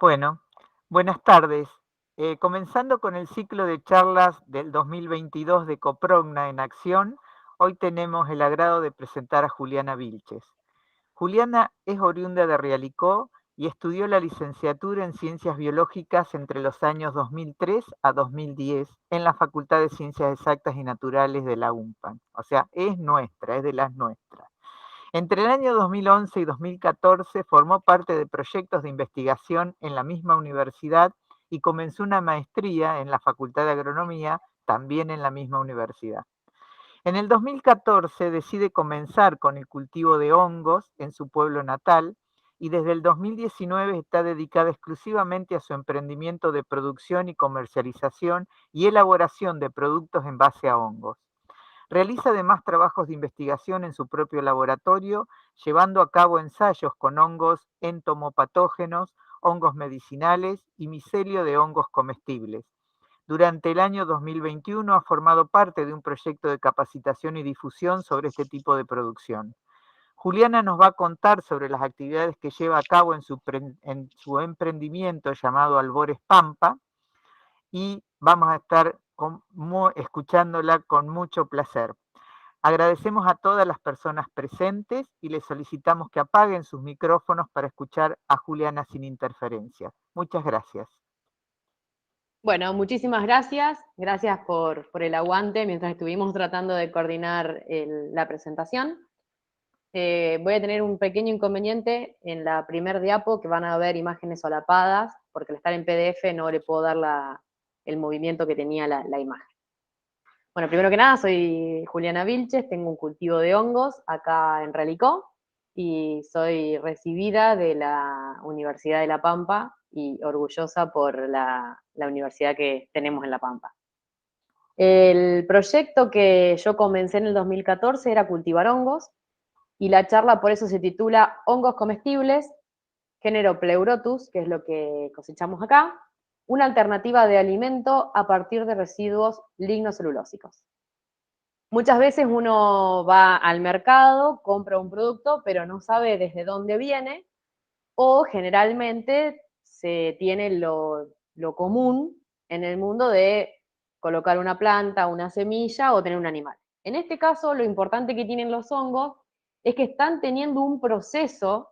Bueno, buenas tardes. Comenzando con el ciclo de charlas del 2022 de Coprogna en Acción, hoy tenemos el agrado de presentar a Juliana Vilches. Juliana es oriunda de Realicó y estudió la licenciatura en Ciencias Biológicas entre los años 2003 a 2010 en la Facultad de Ciencias Exactas y Naturales de la UMPAN. O sea, es nuestra, es de las nuestras. Entre el año 2011 y 2014 formó parte de proyectos de investigación en la misma universidad y comenzó una maestría en la Facultad de Agronomía, también en la misma universidad. En el 2014 decide comenzar con el cultivo de hongos en su pueblo natal y desde el 2019 está dedicada exclusivamente a su emprendimiento de producción y comercialización y elaboración de productos en base a hongos. Realiza además trabajos de investigación en su propio laboratorio, llevando a cabo ensayos con hongos entomopatógenos, hongos medicinales y micelio de hongos comestibles. Durante el año 2021 ha formado parte de un proyecto de capacitación y difusión sobre este tipo de producción. Juliana nos va a contar sobre las actividades que lleva a cabo en su emprendimiento llamado Albores Pampa, y vamos a estar escuchándola con mucho placer. Agradecemos a todas las personas presentes y les solicitamos que apaguen sus micrófonos para escuchar a Juliana sin interferencia. Muchas gracias. Bueno, muchísimas gracias. Gracias por el aguante mientras estuvimos tratando de coordinar la presentación. Voy a tener un pequeño inconveniente en la primer diapo, que van a ver imágenes solapadas, porque al estar en PDF no le puedo dar el movimiento que tenía la imagen. Bueno, primero que nada, soy Juliana Vilches, tengo un cultivo de hongos acá en Relicó y soy recibida de la Universidad de La Pampa y orgullosa por la universidad que tenemos en La Pampa. El proyecto que yo comencé en el 2014 era cultivar hongos y la charla por eso se titula Hongos comestibles, género Pleurotus, que es lo que cosechamos acá, una alternativa de alimento a partir de residuos lignocelulósicos. Muchas veces uno va al mercado, compra un producto, pero no sabe desde dónde viene, o generalmente se tiene lo común en el mundo de colocar una planta, una semilla o tener un animal. En este caso, lo importante que tienen los hongos es que están teniendo un proceso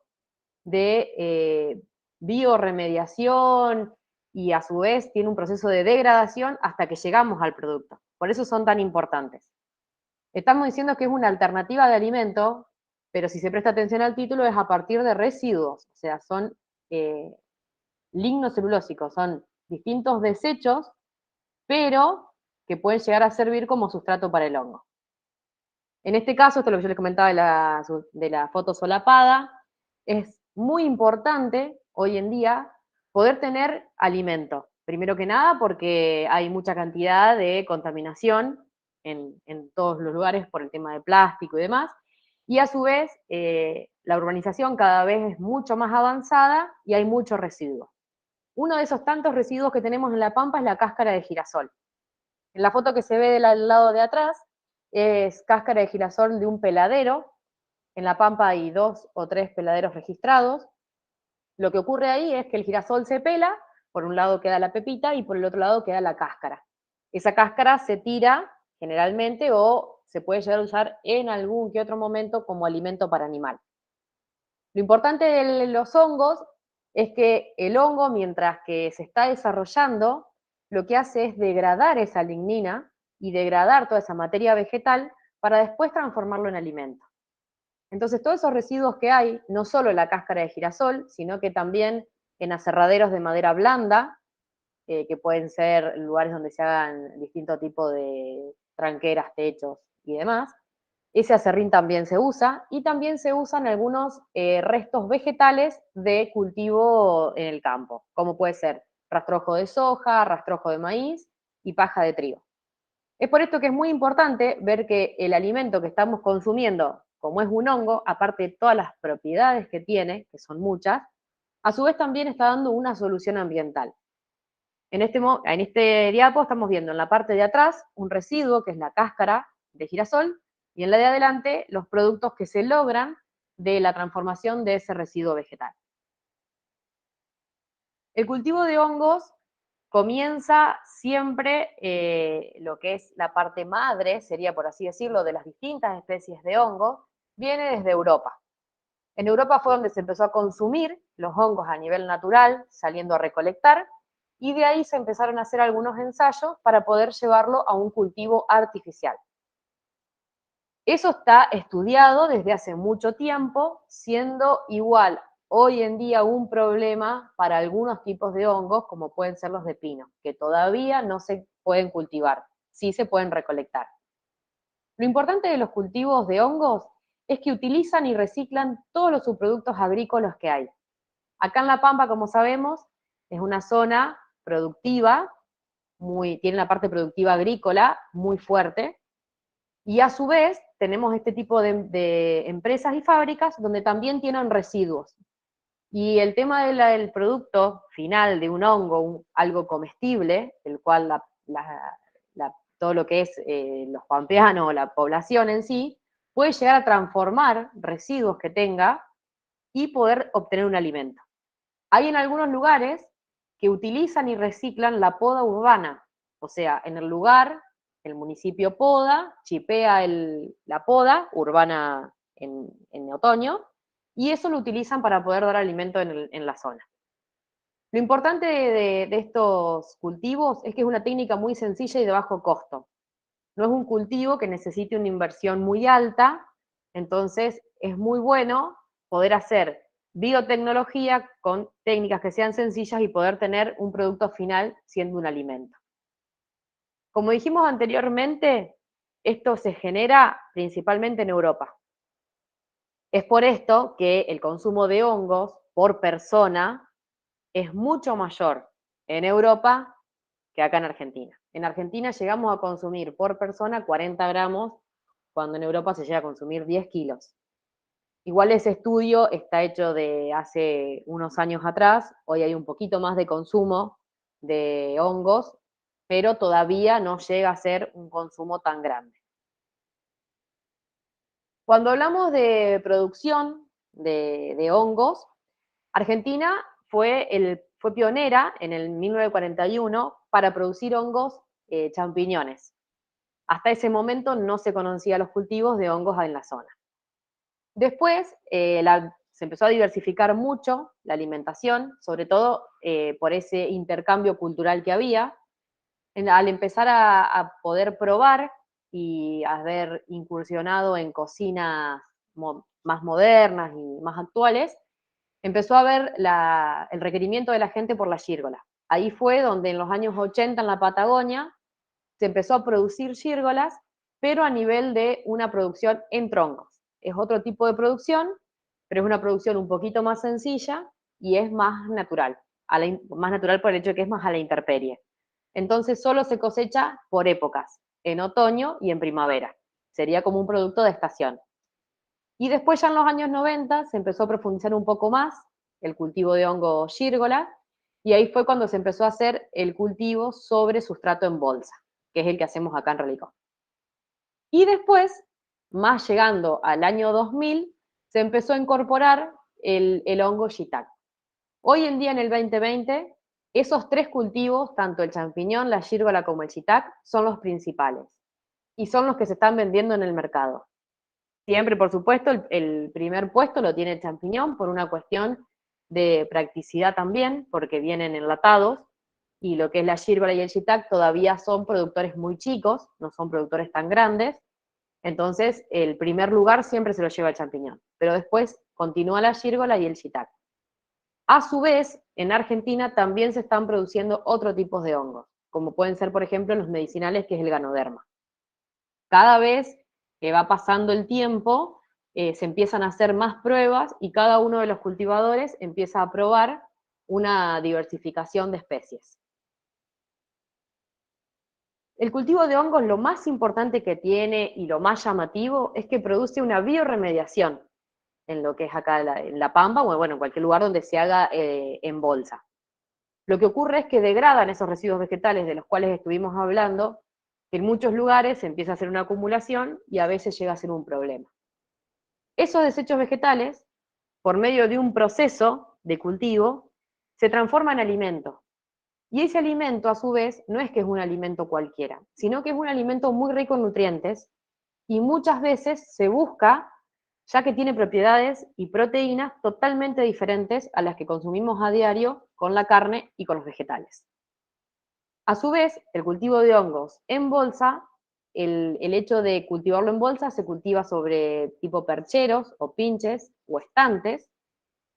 de bioremediación y a su vez tiene un proceso de degradación hasta que llegamos al producto. Por eso son tan importantes. Estamos diciendo que es una alternativa de alimento, pero si se presta atención al título es a partir de residuos, o sea, son eh, lignocelulósicos, son distintos desechos, pero que pueden llegar a servir como sustrato para el hongo. En este caso, esto es lo que yo les comentaba de la foto solapada, es muy importante hoy en día poder tener alimento. Primero que nada, porque hay mucha cantidad de contaminación en todos los lugares por el tema de plástico y demás. Y a su vez, la urbanización cada vez es mucho más avanzada y hay mucho residuo. Uno de esos tantos residuos que tenemos en La Pampa es la cáscara de girasol. En la foto que se ve del lado de atrás es cáscara de girasol de un peladero. En La Pampa hay 2 o 3 peladeros registrados. Lo que ocurre ahí es que el girasol se pela, por un lado queda la pepita y por el otro lado queda la cáscara. Esa cáscara se tira generalmente o se puede llegar a usar en algún que otro momento como alimento para animal. Lo importante de los hongos es que el hongo, mientras que se está desarrollando, lo que hace es degradar esa lignina y degradar toda esa materia vegetal para después transformarlo en alimento. Entonces, todos esos residuos que hay, no solo la cáscara de girasol, sino que también en aserraderos de madera blanda, que pueden ser lugares donde se hagan distintos tipos de tranqueras, techos y demás, ese acerrín también se usa y también se usan algunos restos vegetales de cultivo en el campo, como puede ser rastrojo de soja, rastrojo de maíz y paja de trigo. Es por esto que es muy importante ver que el alimento que estamos consumiendo, como es un hongo, aparte de todas las propiedades que tiene, que son muchas, a su vez también está dando una solución ambiental. En este diapo estamos viendo en la parte de atrás un residuo, que es la cáscara de girasol, y en la de adelante los productos que se logran de la transformación de ese residuo vegetal. El cultivo de hongos comienza siempre lo que es la parte madre, sería por así decirlo, de las distintas especies de hongos, viene desde Europa. En Europa fue donde se empezó a consumir los hongos a nivel natural, saliendo a recolectar, y de ahí se empezaron a hacer algunos ensayos para poder llevarlo a un cultivo artificial. Eso está estudiado desde hace mucho tiempo, siendo igual hoy en día un problema para algunos tipos de hongos, como pueden ser los de pino, que todavía no se pueden cultivar, sí se pueden recolectar. Lo importante de los cultivos de hongos es que utilizan y reciclan todos los subproductos agrícolas que hay. Acá en La Pampa, como sabemos, es una zona productiva, tiene una parte productiva agrícola muy fuerte, y a su vez tenemos este tipo de empresas y fábricas donde también tienen residuos. Y el tema del producto final de un hongo, algo comestible, el cual todo lo que es los pampeanos o la población en sí, puede llegar a transformar residuos que tenga y poder obtener un alimento. Hay en algunos lugares que utilizan y reciclan la poda urbana, o sea, en el lugar, el municipio poda, chipea la poda urbana en otoño, y eso lo utilizan para poder dar alimento en la zona. Lo importante de estos cultivos es que es una técnica muy sencilla y de bajo costo. No es un cultivo que necesite una inversión muy alta, entonces es muy bueno poder hacer biotecnología con técnicas que sean sencillas y poder tener un producto final siendo un alimento. Como dijimos anteriormente, esto se genera principalmente en Europa. Es por esto que el consumo de hongos por persona es mucho mayor en Europa que acá en Argentina. En Argentina llegamos a consumir por persona 40 gramos, cuando en Europa se llega a consumir 10 kilos. Igual ese estudio está hecho de hace unos años atrás, hoy hay un poquito más de consumo de hongos, pero todavía no llega a ser un consumo tan grande. Cuando hablamos de producción de hongos, Argentina fue pionera en el 1941 para producir hongos champiñones. Hasta ese momento no se conocían los cultivos de hongos en la zona. Después se empezó a diversificar mucho la alimentación, sobre todo por ese intercambio cultural que había. Al empezar a poder probar y haber incursionado en cocinas más modernas y más actuales, empezó a ver el requerimiento de la gente por la gírgola. Ahí fue donde en los años 80 en la Patagonia se empezó a producir gírgolas, pero a nivel de una producción en troncos. Es otro tipo de producción, pero es una producción un poquito más sencilla y es más natural. Más natural por el hecho de que es más a la intemperie. Entonces solo se cosecha por épocas, en otoño y en primavera. Sería como un producto de estación. Y después ya en los años 90 se empezó a profundizar un poco más el cultivo de hongo gírgola, y ahí fue cuando se empezó a hacer el cultivo sobre sustrato en bolsa, que es el que hacemos acá en Relicó. Y después, más llegando al año 2000, se empezó a incorporar el hongo shiitake. Hoy en día, en el 2020, esos tres cultivos, tanto el champiñón, la gírgola como el shiitake, son los principales y son los que se están vendiendo en el mercado. Siempre, por supuesto, el primer puesto lo tiene el champiñón por una cuestión de practicidad también, porque vienen enlatados, y lo que es la gírgola y el shiitake todavía son productores muy chicos, no son productores tan grandes, entonces el primer lugar siempre se lo lleva el champiñón, pero después continúa la gírgola y el shiitake. A su vez, en Argentina también se están produciendo otros tipos de hongos, como pueden ser, por ejemplo, los medicinales, que es el ganoderma. Cada vez que va pasando el tiempo, se empiezan a hacer más pruebas y cada uno de los cultivadores empieza a probar una diversificación de especies. El cultivo de hongos, lo más importante que tiene y lo más llamativo es que produce una bioremediación en lo que es acá en La Pampa, o bueno, en cualquier lugar donde se haga en bolsa. Lo que ocurre es que degradan esos residuos vegetales de los cuales estuvimos hablando, que en muchos lugares se empieza a hacer una acumulación y a veces llega a ser un problema. Esos desechos vegetales, por medio de un proceso de cultivo, se transforma en alimento. Y ese alimento, a su vez, no es que es un alimento cualquiera, sino que es un alimento muy rico en nutrientes y muchas veces se busca, ya que tiene propiedades y proteínas totalmente diferentes a las que consumimos a diario con la carne y con los vegetales. A su vez, el cultivo de hongos en bolsa, el hecho de cultivarlo en bolsa se cultiva sobre tipo percheros o pinches o estantes.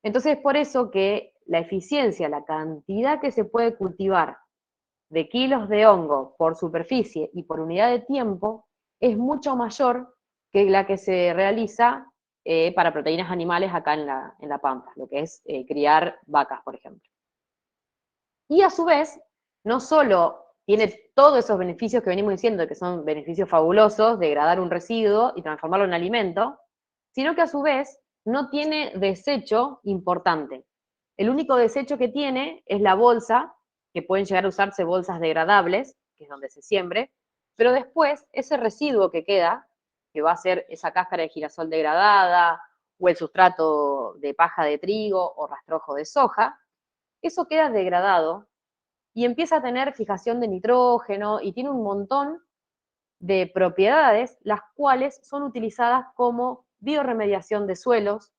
Entonces, es por eso que la eficiencia, la cantidad que se puede cultivar de kilos de hongo por superficie y por unidad de tiempo es mucho mayor que la que se realiza para proteínas animales acá en la Pampa, lo que es criar vacas, por ejemplo. Y a su vez, no solo tiene todos esos beneficios que venimos diciendo, que son beneficios fabulosos, degradar un residuo y transformarlo en alimento, sino que a su vez no tiene desecho importante. El único desecho que tiene es la bolsa, que pueden llegar a usarse bolsas degradables, que es donde se siembre, pero después ese residuo que queda, que va a ser esa cáscara de girasol degradada, o el sustrato de paja de trigo o rastrojo de soja, eso queda degradado y empieza a tener fijación de nitrógeno y tiene un montón de propiedades, las cuales son utilizadas como bioremediación de suelos,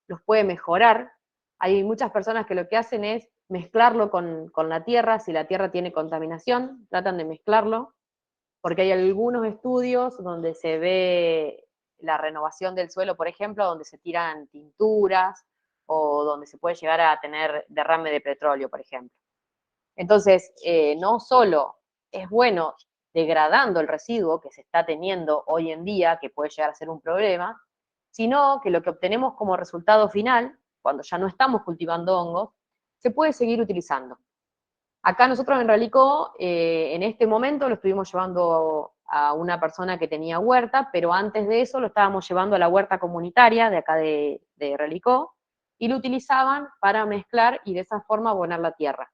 los puede mejorar. Hay muchas personas que lo que hacen es mezclarlo con la tierra, si la tierra tiene contaminación, tratan de mezclarlo, porque hay algunos estudios donde se ve la renovación del suelo, por ejemplo, donde se tiran tinturas o donde se puede llegar a tener derrame de petróleo, por ejemplo. Entonces, no solo es bueno degradando el residuo que se está teniendo hoy en día, que puede llegar a ser un problema, sino que lo que obtenemos como resultado final, cuando ya no estamos cultivando hongos, se puede seguir utilizando. Acá nosotros en Relicó, en este momento lo estuvimos llevando a una persona que tenía huerta, pero antes de eso lo estábamos llevando a la huerta comunitaria de acá de Relicó, y lo utilizaban para mezclar y de esa forma abonar la tierra.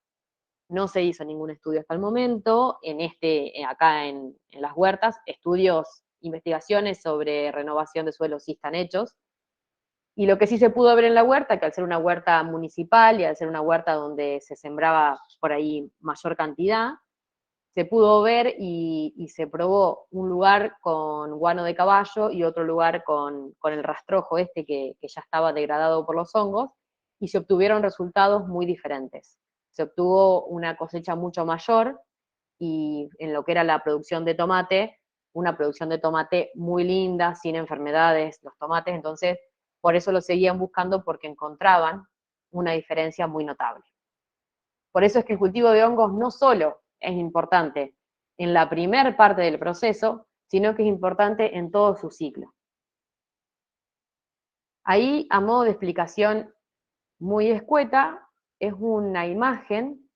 No se hizo ningún estudio hasta el momento, acá en las huertas, estudios, investigaciones sobre renovación de suelos sí están hechos, y lo que sí se pudo ver en la huerta, que al ser una huerta municipal y al ser una huerta donde se sembraba por ahí mayor cantidad, se pudo ver y se probó un lugar con guano de caballo y otro lugar con el rastrojo que ya estaba degradado por los hongos, y se obtuvieron resultados muy diferentes. Se obtuvo una cosecha mucho mayor y en lo que era la producción de tomate, una producción de tomate muy linda, sin enfermedades, los tomates, entonces por eso lo seguían buscando porque encontraban una diferencia muy notable. Por eso es que el cultivo de hongos no solo es importante en la primer parte del proceso, sino que es importante en todo su ciclo. Ahí, a modo de explicación muy escueta, es una imagen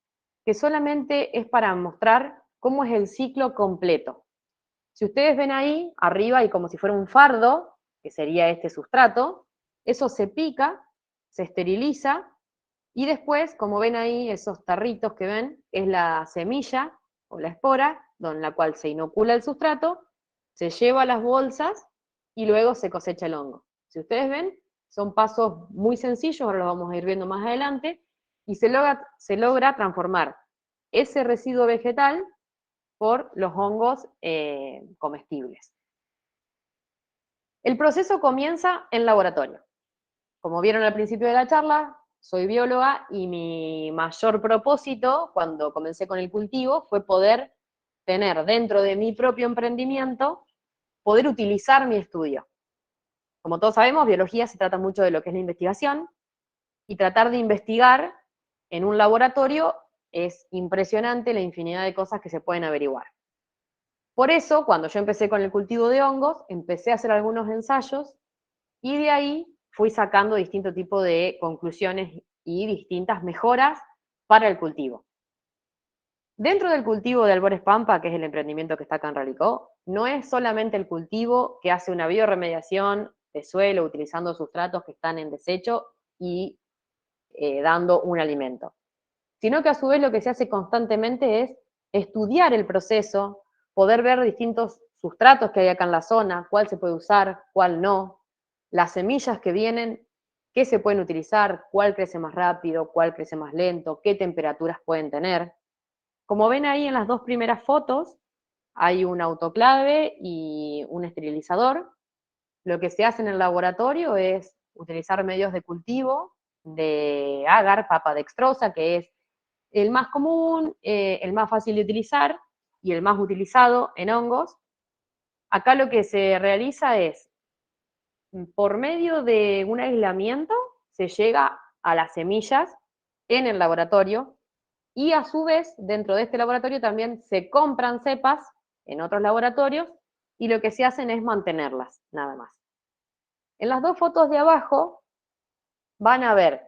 que solamente es para mostrar cómo es el ciclo completo. Si ustedes ven ahí, arriba hay como si fuera un fardo, que sería este sustrato, eso se pica, se esteriliza, y después, como ven ahí, esos tarritos que ven, es la semilla o la espora, con la cual se inocula el sustrato, se lleva a las bolsas y luego se cosecha el hongo. Si ustedes ven, son pasos muy sencillos, ahora los vamos a ir viendo más adelante, y se logra transformar ese residuo vegetal por los hongos comestibles. El proceso comienza en laboratorio. Como vieron al principio de la charla, soy bióloga y mi mayor propósito cuando comencé con el cultivo fue poder tener dentro de mi propio emprendimiento, poder utilizar mi estudio. Como todos sabemos, biología se trata mucho de lo que es la investigación, y tratar de investigar en un laboratorio es impresionante la infinidad de cosas que se pueden averiguar. Por eso, cuando yo empecé con el cultivo de hongos, empecé a hacer algunos ensayos y de ahí fui sacando distintos tipos de conclusiones y distintas mejoras para el cultivo. Dentro del cultivo de albores pampa, que es el emprendimiento que está acá en Relicó, no es solamente el cultivo que hace una bioremediación de suelo utilizando sustratos que están en desecho y dando un alimento, sino que a su vez lo que se hace constantemente es estudiar el proceso, poder ver distintos sustratos que hay acá en la zona, cuál se puede usar, cuál no, las semillas que vienen, qué se pueden utilizar, cuál crece más rápido, cuál crece más lento, qué temperaturas pueden tener. Como ven ahí en las dos primeras fotos, hay un autoclave y un esterilizador. Lo que se hace en el laboratorio es utilizar medios de cultivo de agar, papa dextrosa, que es el más común, el más fácil de utilizar y el más utilizado en hongos. Acá lo que se realiza es, por medio de un aislamiento, se llega a las semillas en el laboratorio y a su vez, dentro de este laboratorio también se compran cepas en otros laboratorios y lo que se hacen es mantenerlas, nada más. En las dos fotos de abajo van a ver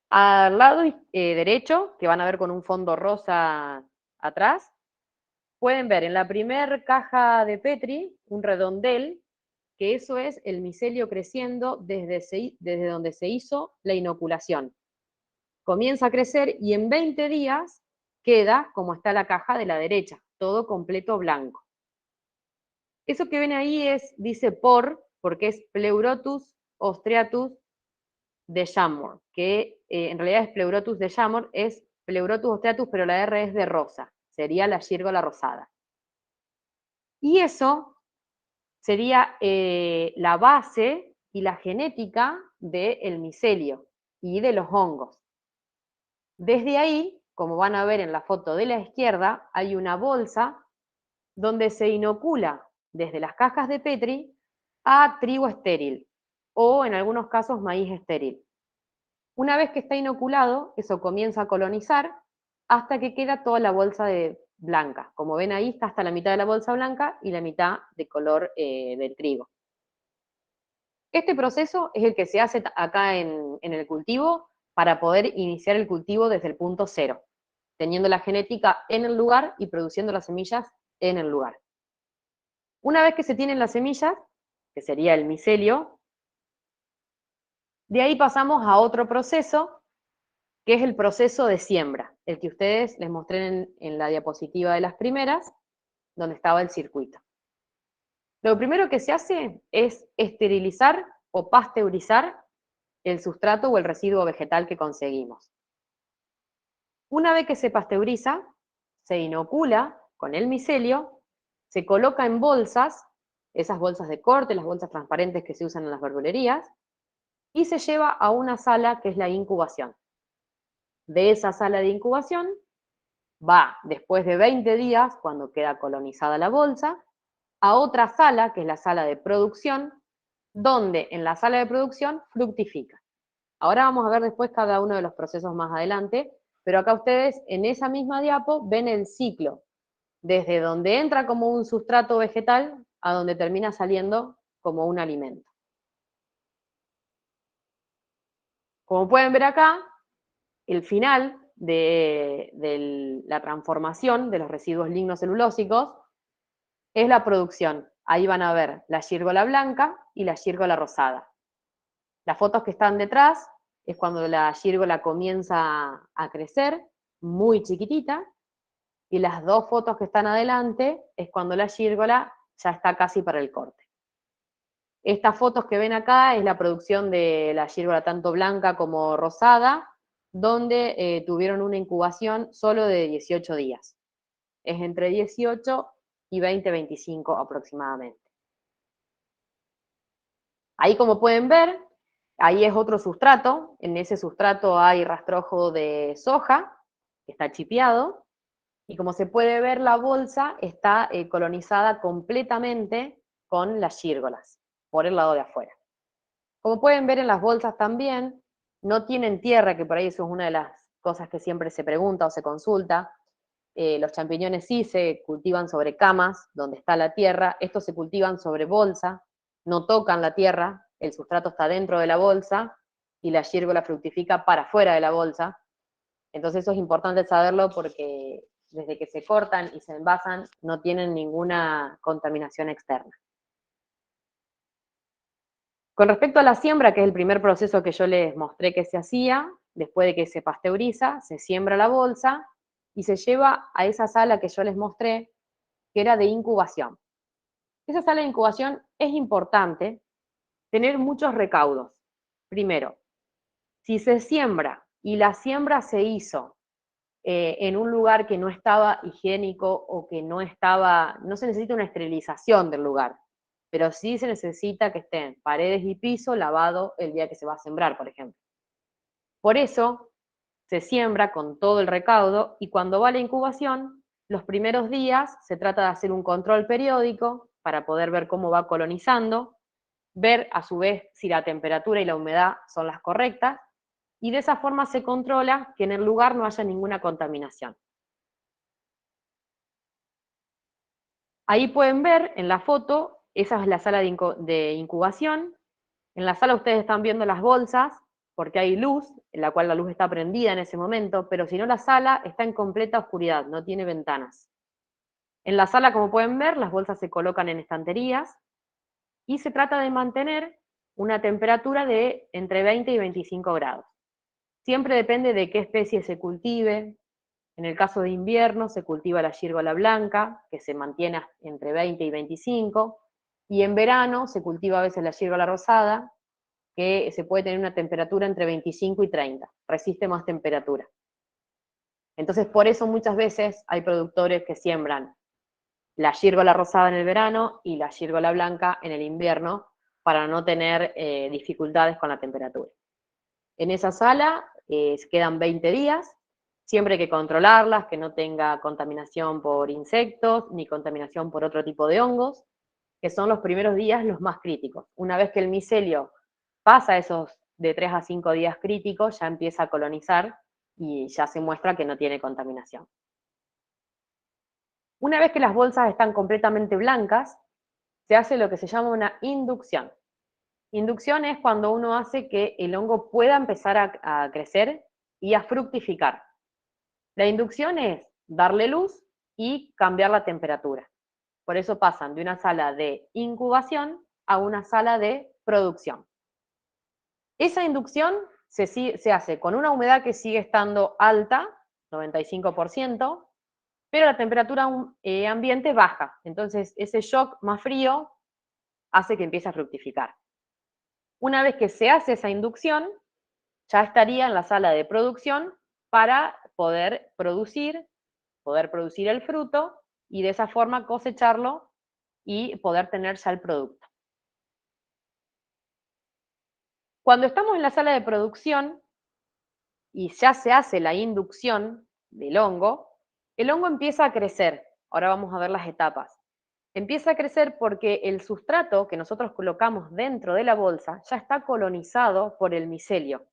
al lado derecho, que van a ver con un fondo rosa atrás, pueden ver en la primer caja de Petri un redondel, que eso es el micelio creciendo desde donde se hizo la inoculación. Comienza a crecer y en 20 días queda como está la caja de la derecha, todo completo blanco. Eso que ven ahí dice porque es Pleurotus ostreatus de Jamor, que en realidad es Pleurotus de Jamor, es Pleurotus ostreatus, pero la R es de rosa, sería la gírgola rosada. Y eso sería la base y la genética del micelio y de los hongos. Desde ahí, como van a ver en la foto de la izquierda, hay una bolsa donde se inocula desde las cajas de Petri a trigo estéril o en algunos casos maíz estéril. Una vez que está inoculado, eso comienza a colonizar hasta que queda toda la bolsa blanca. Como ven ahí, está hasta la mitad de la bolsa blanca y la mitad de color del trigo. Este proceso es el que se hace acá en el cultivo para poder iniciar el cultivo desde el punto cero, teniendo la genética en el lugar y produciendo las semillas en el lugar. Una vez que se tienen las semillas, que sería el micelio, de ahí pasamos a otro proceso, que es el proceso de siembra, el que ustedes les mostré en la diapositiva de las primeras, donde estaba el circuito. Lo primero que se hace es esterilizar o pasteurizar el sustrato o el residuo vegetal que conseguimos. Una vez que se pasteuriza, se inocula con el micelio, se coloca en bolsas, esas bolsas de corte, las bolsas transparentes que se usan en las verdulerías, y se lleva a una sala que es la incubación. De esa sala de incubación va, después de 20 días, cuando queda colonizada la bolsa, a otra sala, que es la sala de producción, donde en la sala de producción fructifica. Ahora vamos a ver después cada uno de los procesos más adelante, pero acá ustedes en esa misma diapo ven el ciclo, desde donde entra como un sustrato vegetal a donde termina saliendo como un alimento. Como pueden ver acá, el final de la transformación de los residuos lignocelulósicos es la producción. Ahí van a ver la gírgola blanca y la gírgola rosada. Las fotos que están detrás es cuando la gírgola comienza a crecer, muy chiquitita, y las dos fotos que están adelante es cuando la gírgola ya está casi para el corte. Estas fotos que ven acá es la producción de la gírgola tanto blanca como rosada, donde tuvieron una incubación solo de 18 días. Es entre 18 y 20-25 aproximadamente. Ahí, como pueden ver, ahí es otro sustrato. En ese sustrato hay rastrojo de soja, que está chipeado, y como se puede ver, la bolsa está colonizada completamente con las gírgolas, por el lado de afuera. Como pueden ver en las bolsas también, no tienen tierra, que por ahí eso es una de las cosas que siempre se pregunta o se consulta. Los champiñones sí se cultivan sobre camas, donde está la tierra. Estos se cultivan sobre bolsa, no tocan la tierra, el sustrato está dentro de la bolsa y la gírgola fructifica para afuera de la bolsa. Entonces eso es importante saberlo porque desde que se cortan y se envasan no tienen ninguna contaminación externa. Con respecto a la siembra, que es el primer proceso que yo les mostré que se hacía, después de que se pasteuriza, se siembra la bolsa y se lleva a esa sala que yo les mostré, que era de incubación. Esa sala de incubación es importante tener muchos recaudos. Primero, Si se siembra y la siembra se hizo en un lugar que no estaba higiénico o que no se necesita una esterilización del lugar, pero sí se necesita que estén paredes y piso lavado el día que se va a sembrar, por ejemplo. Por eso se siembra con todo el recaudo y cuando va la incubación, los primeros días se trata de hacer un control periódico para poder ver cómo va colonizando, ver a su vez si la temperatura y la humedad son las correctas, y de esa forma se controla que en el lugar no haya ninguna contaminación. Ahí pueden ver en la foto, esa es la sala de incubación. En la sala ustedes están viendo las bolsas, porque hay luz, en la cual la luz está prendida en ese momento, pero si no la sala está en completa oscuridad, no tiene ventanas. En la sala, como pueden ver, las bolsas se colocan en estanterías y se trata de mantener una temperatura de entre 20 y 25 grados. Siempre depende de qué especie se cultive. En el caso de invierno se cultiva la gírgola blanca, que se mantiene entre 20 y 25, y en verano se cultiva a veces la gírgola rosada, que se puede tener una temperatura entre 25 y 30, resiste más temperatura. Entonces, por eso muchas veces hay productores que siembran la gírgola rosada en el verano y la gírgola blanca en el invierno para no tener dificultades con la temperatura. En esa sala quedan 20 días, siempre hay que controlarlas, que no tenga contaminación por insectos ni contaminación por otro tipo de hongos, que son los primeros días los más críticos. Una vez que el micelio pasa esos de 3 a 5 días críticos, ya empieza a colonizar y ya se muestra que no tiene contaminación. Una vez que las bolsas están completamente blancas, se hace lo que se llama una inducción. Inducción es cuando uno hace que el hongo pueda empezar a crecer y a fructificar. La inducción es darle luz y cambiar la temperatura. Por eso pasan de una sala de incubación a una sala de producción. Esa inducción se hace con una humedad que sigue estando alta, 95%, pero la temperatura ambiente baja. Entonces ese shock más frío hace que empiece a fructificar. Una vez que se hace esa inducción, ya estaría en la sala de producción para poder producir el fruto y de esa forma cosecharlo y poder tener ya el producto. Cuando estamos en la sala de producción y ya se hace la inducción del hongo, el hongo empieza a crecer. Ahora vamos a ver las etapas. Empieza a crecer porque el sustrato que nosotros colocamos dentro de la bolsa ya está colonizado por el micelio.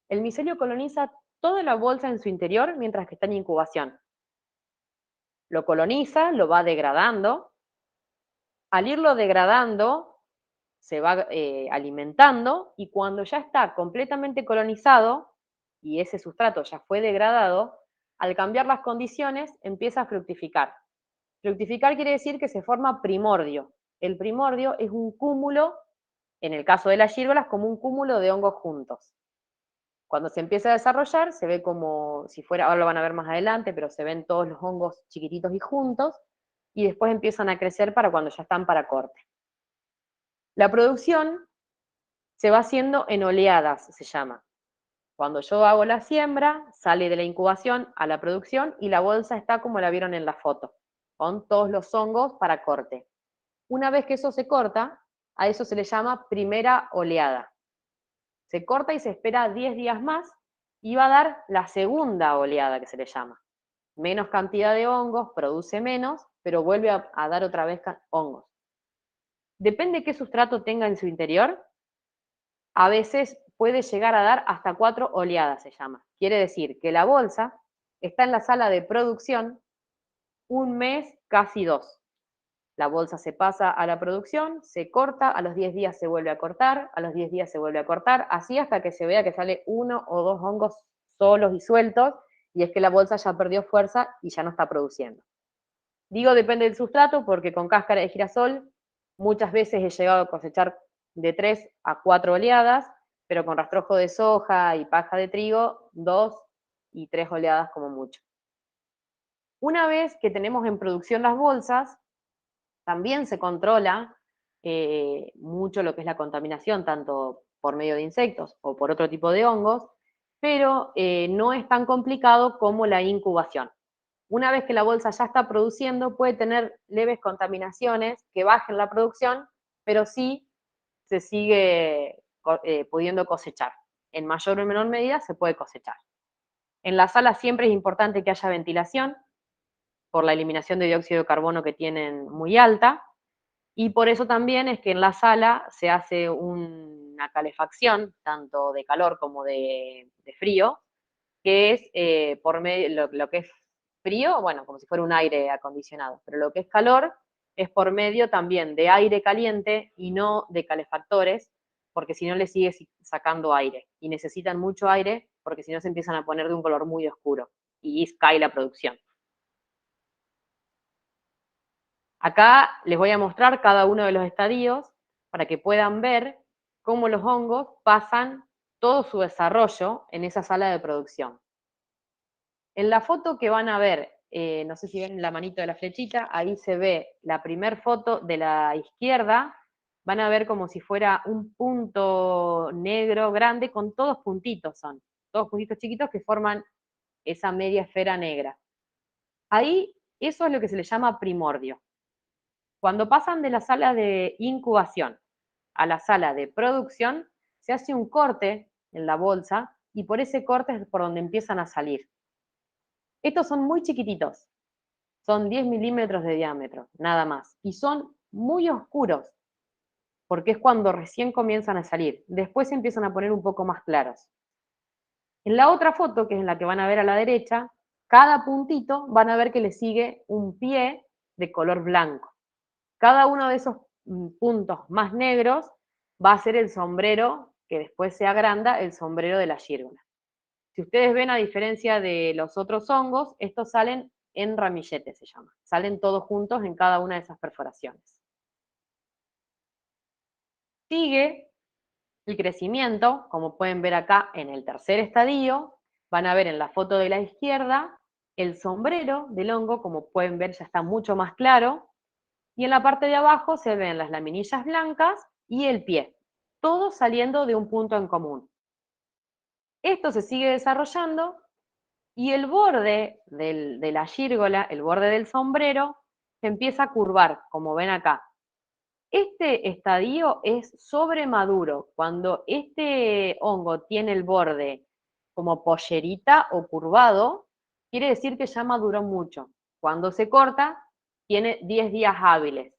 El micelio coloniza toda la bolsa en su interior mientras que está en incubación. Lo coloniza, lo va degradando. Al irlo degradando, se va alimentando y cuando ya está completamente colonizado y ese sustrato ya fue degradado, al cambiar las condiciones empieza a fructificar. Fructificar quiere decir que se forma primordio. El primordio es un cúmulo, en el caso de las gírgolas, como un cúmulo de hongos juntos. Cuando se empieza a desarrollar, se ve como si fuera, ahora lo van a ver más adelante, pero se ven todos los hongos chiquititos y juntos, y después empiezan a crecer para cuando ya están para corte. La producción se va haciendo en oleadas, se llama. Cuando yo hago la siembra, sale de la incubación a la producción y la bolsa está como la vieron en la foto, con todos los hongos para corte. Una vez que eso se corta, a eso se le llama primera oleada. Se corta y se espera 10 días más y va a dar la segunda oleada que se le llama. Menos cantidad de hongos, produce menos, pero vuelve a dar otra vez hongos. Depende qué sustrato tenga en su interior, a veces puede llegar a dar hasta 4 oleadas, se llama. Quiere decir que la bolsa está en la sala de producción un mes, casi 2. La bolsa se pasa a la producción, se corta, a los 10 días se vuelve a cortar, a los 10 días se vuelve a cortar, así hasta que se vea que sale 1 o 2 hongos solos y sueltos, y es que la bolsa ya perdió fuerza y ya no está produciendo. Digo depende del sustrato porque con cáscara de girasol muchas veces he llegado a cosechar de 3 a 4 oleadas, pero con rastrojo de soja y paja de trigo, 2 y 3 oleadas como mucho. Una vez que tenemos en producción las bolsas, también se controla mucho lo que es la contaminación, tanto por medio de insectos o por otro tipo de hongos, pero no es tan complicado como la incubación. Una vez que la bolsa ya está produciendo, puede tener leves contaminaciones que bajen la producción, pero sí se sigue pudiendo cosechar. En mayor o menor medida se puede cosechar. En la sala siempre es importante que haya ventilación por la eliminación de dióxido de carbono que tienen muy alta, y por eso también es que en la sala se hace una calefacción, tanto de calor como de frío, que es por medio, lo que es frío, bueno, como si fuera un aire acondicionado, pero lo que es calor es por medio también de aire caliente y no de calefactores, porque si no le sigue sacando aire, y necesitan mucho aire, porque si no se empiezan a poner de un color muy oscuro, y cae la producción. Acá les voy a mostrar cada uno de los estadios para que puedan ver cómo los hongos pasan todo su desarrollo en esa sala de producción. En la foto que van a ver, no sé si ven la manito de la flechita, ahí se ve la primer foto de la izquierda, van a ver como si fuera un punto negro grande con todos puntitos son, todos puntitos chiquitos que forman esa media esfera negra. Ahí, eso es lo que se le llama primordio. Cuando pasan de la sala de incubación a la sala de producción, se hace un corte en la bolsa y por ese corte es por donde empiezan a salir. Estos son muy chiquititos, son 10 milímetros de diámetro, nada más, y son muy oscuros, porque es cuando recién comienzan a salir. Después se empiezan a poner un poco más claros. En la otra foto, que es la que van a ver a la derecha, cada puntito van a ver que le sigue un pie de color blanco. Cada uno de esos puntos más negros va a ser el sombrero, que después se agranda, el sombrero de la gírgola. Si ustedes ven, a diferencia de los otros hongos, estos salen en ramillete, se llama. Salen todos juntos en cada una de esas perforaciones. Sigue el crecimiento, como pueden ver acá en el tercer estadio. Van a ver en la foto de la izquierda el sombrero del hongo, como pueden ver ya está mucho más claro. Y en la parte de abajo se ven las laminillas blancas y el pie, todos saliendo de un punto en común. Esto se sigue desarrollando y el borde de la gírgola, el borde del sombrero, se empieza a curvar, como ven acá. Este estadio es sobremaduro. Cuando este hongo tiene el borde como pollerita o curvado, quiere decir que ya maduró mucho. Cuando se corta, tiene 10 días hábiles.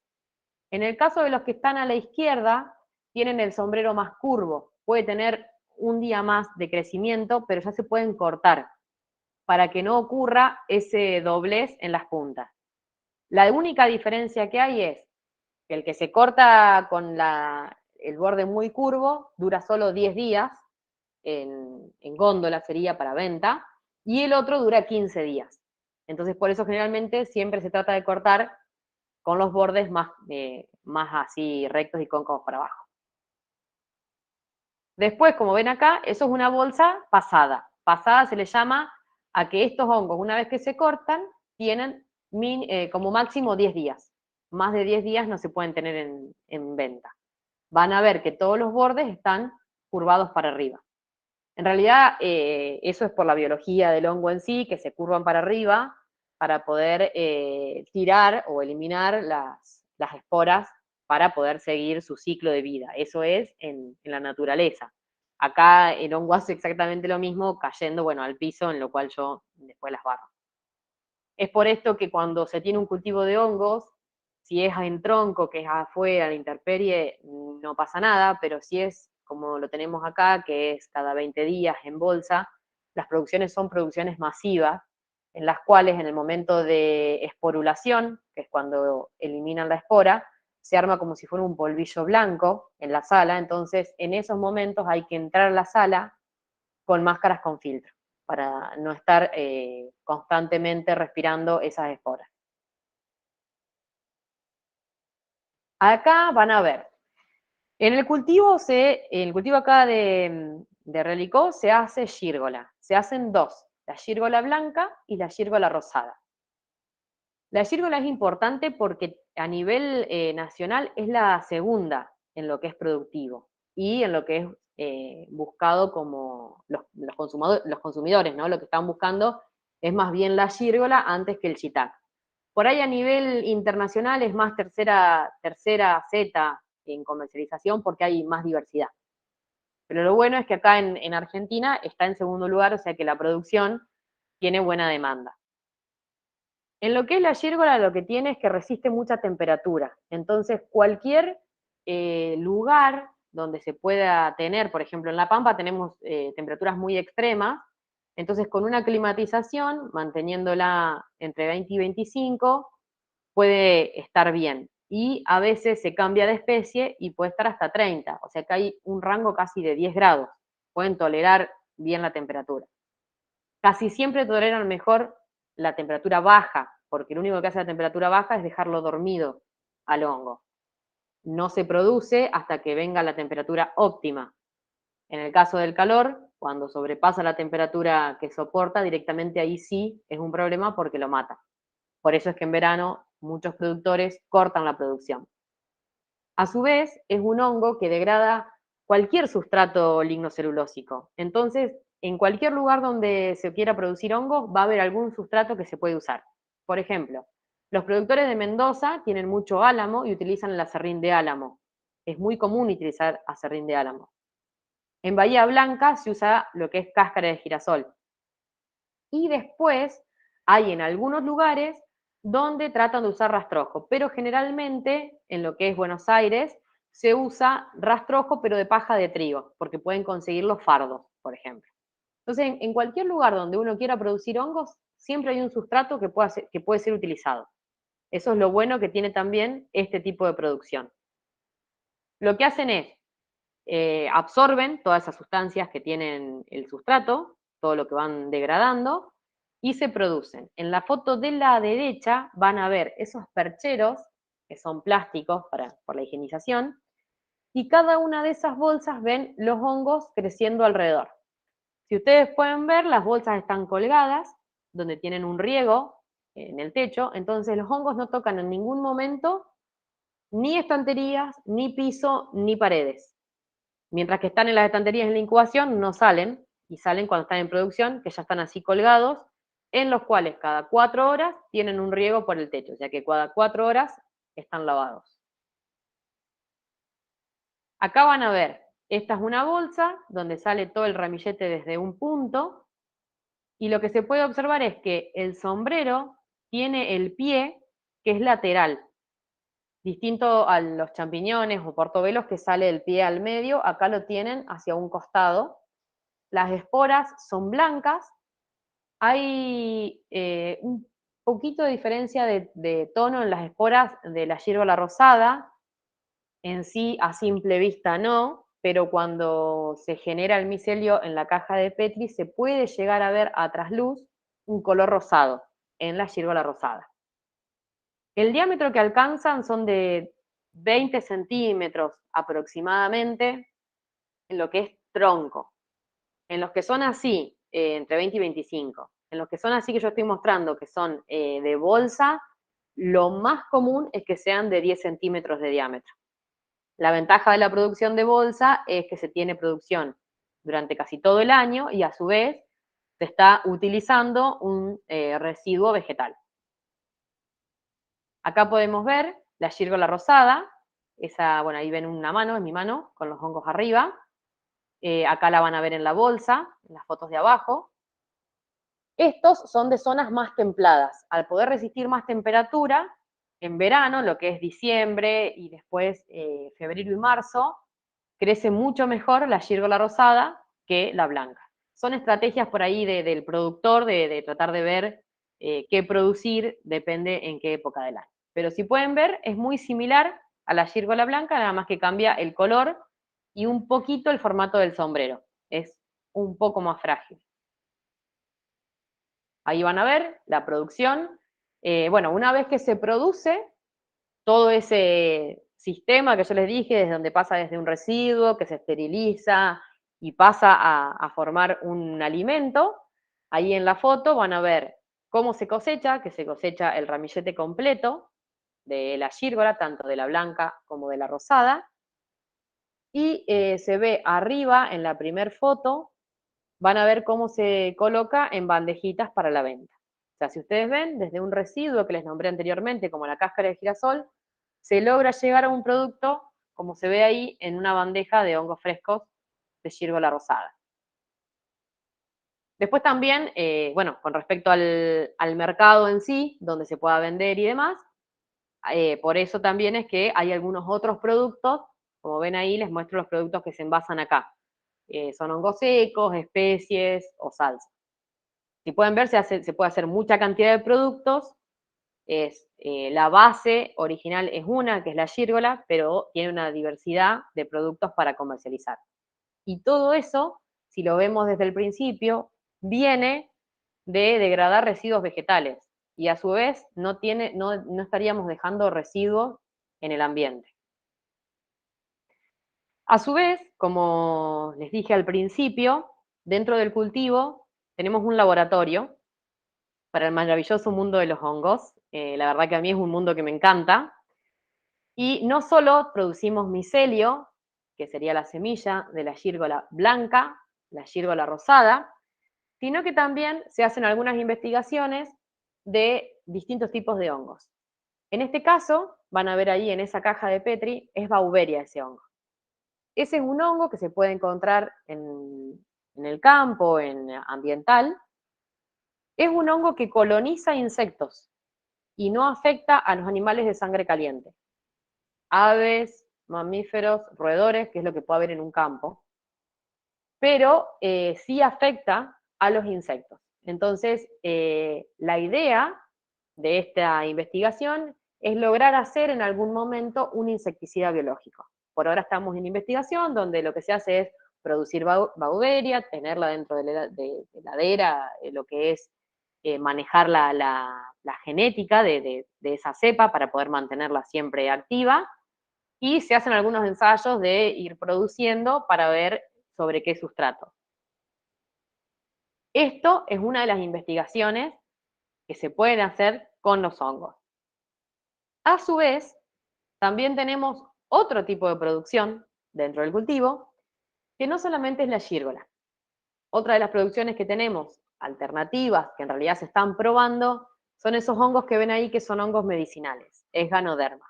En el caso de los que están a la izquierda, tienen el sombrero más curvo. Puede tener un día más de crecimiento, pero ya se pueden cortar para que no ocurra ese doblez en las puntas. La única diferencia que hay es que el que se corta con el borde muy curvo dura solo 10 días, en góndola sería para venta, y el otro dura 15 días. Entonces, por eso generalmente siempre se trata de cortar con los bordes más así rectos y cóncavos para abajo. Después, como ven acá, eso es una bolsa pasada. Pasada se le llama a que estos hongos, una vez que se cortan, tienen como máximo 10 días. Más de 10 días no se pueden tener en venta. Van a ver que todos los bordes están curvados para arriba. En realidad, eso es por la biología del hongo en sí, que se curvan para arriba para poder tirar o eliminar las esporas para poder seguir su ciclo de vida. Eso es en la naturaleza. Acá el hongo hace exactamente lo mismo, cayendo, bueno, al piso, en lo cual yo después las barro. Es por esto que cuando se tiene un cultivo de hongos, si es en tronco, que es afuera, la intemperie, no pasa nada, pero si es como lo tenemos acá, que es cada 20 días en bolsa, las producciones son producciones masivas, en las cuales en el momento de esporulación, que es cuando eliminan la espora, se arma como si fuera un polvillo blanco en la sala, entonces en esos momentos hay que entrar a la sala con máscaras con filtro, para no estar constantemente respirando esas esporas. Acá van a ver, en el cultivo acá de Relicó se hace gírgola, se hacen dos, la gírgola blanca y la gírgola rosada. La gírgola es importante porque a nivel nacional es la segunda en lo que es productivo y en lo que es buscado como los consumidores, ¿no? Lo que están buscando es más bien la gírgola antes que el shiitake. Por ahí a nivel internacional es más tercera Z en comercialización porque hay más diversidad. Pero lo bueno es que acá en Argentina está en segundo lugar, o sea que la producción tiene buena demanda. En lo que es la gírgola, lo que tiene es que resiste mucha temperatura. Entonces, cualquier lugar donde se pueda tener, por ejemplo, en La Pampa tenemos temperaturas muy extremas, entonces con una climatización, manteniéndola entre 20 y 25, puede estar bien. Y a veces se cambia de especie y puede estar hasta 30, o sea que hay un rango casi de 10 grados. Pueden tolerar bien la temperatura. Casi siempre toleran mejor la temperatura baja, porque lo único que hace la temperatura baja es dejarlo dormido al hongo. No se produce hasta que venga la temperatura óptima. En el caso del calor, cuando sobrepasa la temperatura que soporta, directamente ahí sí es un problema porque lo mata. Por eso es que en verano muchos productores cortan la producción. A su vez, es un hongo que degrada cualquier sustrato lignocelulósico. Entonces, en cualquier lugar donde se quiera producir hongos, va a haber algún sustrato que se puede usar. Por ejemplo, los productores de Mendoza tienen mucho álamo y utilizan el aserrín de álamo. Es muy común utilizar aserrín de álamo. En Bahía Blanca se usa lo que es cáscara de girasol. Y después hay en algunos lugares donde tratan de usar rastrojo, pero generalmente en lo que es Buenos Aires se usa rastrojo pero de paja de trigo, porque pueden conseguir los fardos, por ejemplo. Entonces, en cualquier lugar donde uno quiera producir hongos, siempre hay un sustrato que puede ser utilizado. Eso es lo bueno que tiene también este tipo de producción. Lo que hacen es, absorben todas esas sustancias que tienen el sustrato, todo lo que van degradando, y se producen. En la foto de la derecha van a ver esos percheros, que son plásticos por la higienización, y cada una de esas bolsas ven los hongos creciendo alrededor. Si ustedes pueden ver, las bolsas están colgadas, donde tienen un riego en el techo, entonces los hongos no tocan en ningún momento ni estanterías, ni piso, ni paredes. Mientras que están en las estanterías en la incubación, no salen, y salen cuando están en producción, que ya están así colgados, en los cuales cada 4 horas tienen un riego por el techo, ya que cada 4 horas están lavados. Acá van a ver, esta es una bolsa donde sale todo el ramillete desde un punto, y lo que se puede observar es que el sombrero tiene el pie que es lateral, distinto a los champiñones o portobelos que sale el pie al medio, acá lo tienen hacia un costado. Las esporas son blancas, hay un poquito de diferencia de tono en las esporas de la gírgola rosada, en sí a simple vista no, pero cuando se genera el micelio en la caja de Petri se puede llegar a ver a trasluz un color rosado en la gírgola rosada. El diámetro que alcanzan son de 20 centímetros aproximadamente en lo que es tronco. En los que son así, entre 20 y 25. En los que son así que yo estoy mostrando, que son de bolsa, lo más común es que sean de 10 centímetros de diámetro. La ventaja de la producción de bolsa es que se tiene producción durante casi todo el año y a su vez se está utilizando un residuo vegetal. Acá podemos ver la gírgola rosada, esa, bueno, ahí ven una mano, es mi mano, con los hongos arriba. Acá la van a ver en la bolsa, en las fotos de abajo. Estos son de zonas más templadas. Al poder resistir más temperatura, en verano, lo que es diciembre y después febrero y marzo, crece mucho mejor la gírgola rosada que la blanca. Son estrategias por ahí del productor de tratar de ver qué producir, depende en qué época del año. Pero si pueden ver, es muy similar a la gírgola blanca, nada más que cambia el color y un poquito el formato del sombrero. Es un poco más frágil. Ahí van a ver la producción. Bueno, una vez que se produce, todo ese sistema que yo les dije, desde donde pasa desde un residuo, que se esteriliza y pasa a formar un alimento, ahí en la foto van a ver cómo se cosecha, que se cosecha el ramillete completo de la gírgola, tanto de la blanca como de la rosada. Y se ve arriba, en la primera foto, van a ver cómo se coloca en bandejitas para la venta. O sea, si ustedes ven, desde un residuo que les nombré anteriormente, como la cáscara de girasol, se logra llegar a un producto, como se ve ahí, en una bandeja de hongos frescos de gírgola rosada. Después también, bueno, con respecto al mercado en sí, donde se pueda vender y demás, por eso también es que hay algunos otros productos, como ven ahí, les muestro los productos que se envasan acá. Son hongos secos, especies o salsa. Si pueden ver, se puede hacer mucha cantidad de productos. La base original es una, que es la gírgola, pero tiene una diversidad de productos para comercializar. Y todo eso, si lo vemos desde el principio, viene de degradar residuos vegetales. Y a su vez no estaríamos dejando residuos en el ambiente. A su vez, como les dije al principio, dentro del cultivo tenemos un laboratorio para el maravilloso mundo de los hongos. La verdad que a mí es un mundo que me encanta. Y no solo producimos micelio, que sería la semilla de la gírgola blanca, la gírgola rosada, sino que también se hacen algunas investigaciones de distintos tipos de hongos. En este caso, van a ver ahí en esa caja de Petri, es Bauberia ese hongo. Ese es un hongo que se puede encontrar en el campo, en ambiental. Es un hongo que coloniza insectos y no afecta a los animales de sangre caliente. Aves, mamíferos, roedores, que es lo que puede haber en un campo, pero sí afecta a los insectos. Entonces, la idea de esta investigación es lograr hacer en algún momento un insecticida biológico. Por ahora estamos en investigación donde lo que se hace es producir Bauberia, tenerla dentro de la heladera, lo que es manejar la genética de esa cepa para poder mantenerla siempre activa, y se hacen algunos ensayos de ir produciendo para ver sobre qué sustrato. Esto es una de las investigaciones que se pueden hacer con los hongos. A su vez, también tenemos otro tipo de producción dentro del cultivo, que no solamente es la gírgola. Otra de las producciones que tenemos, alternativas, que en realidad se están probando, son esos hongos que ven ahí que son hongos medicinales, es Ganoderma.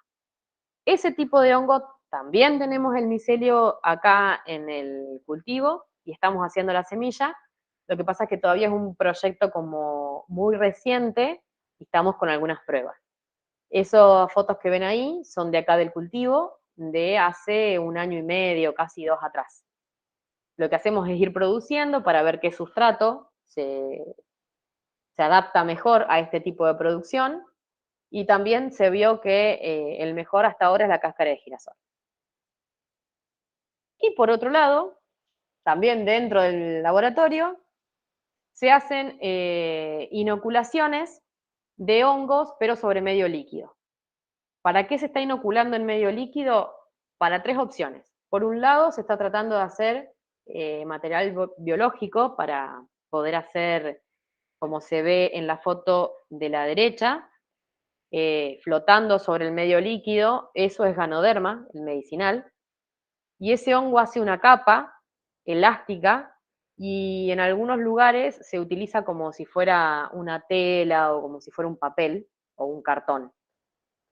Ese tipo de hongo también tenemos el micelio acá en el cultivo y estamos haciendo la semilla. Lo que pasa es que todavía es un proyecto como muy reciente y estamos con algunas pruebas. Esas fotos que ven ahí son de acá del cultivo, de hace 1 año y medio, casi 2 atrás. Lo que hacemos es ir produciendo para ver qué sustrato se adapta mejor a este tipo de producción, y también se vio que el mejor hasta ahora es la cáscara de girasol. Y por otro lado, también dentro del laboratorio, se hacen inoculaciones de hongos, pero sobre medio líquido. ¿Para qué se está inoculando en medio líquido? Para 3 opciones. Por un lado, se está tratando de hacer material biológico para poder hacer, como se ve en la foto de la derecha, flotando sobre el medio líquido, eso es Ganoderma, el medicinal, y ese hongo hace una capa elástica y en algunos lugares se utiliza como si fuera una tela o como si fuera un papel o un cartón.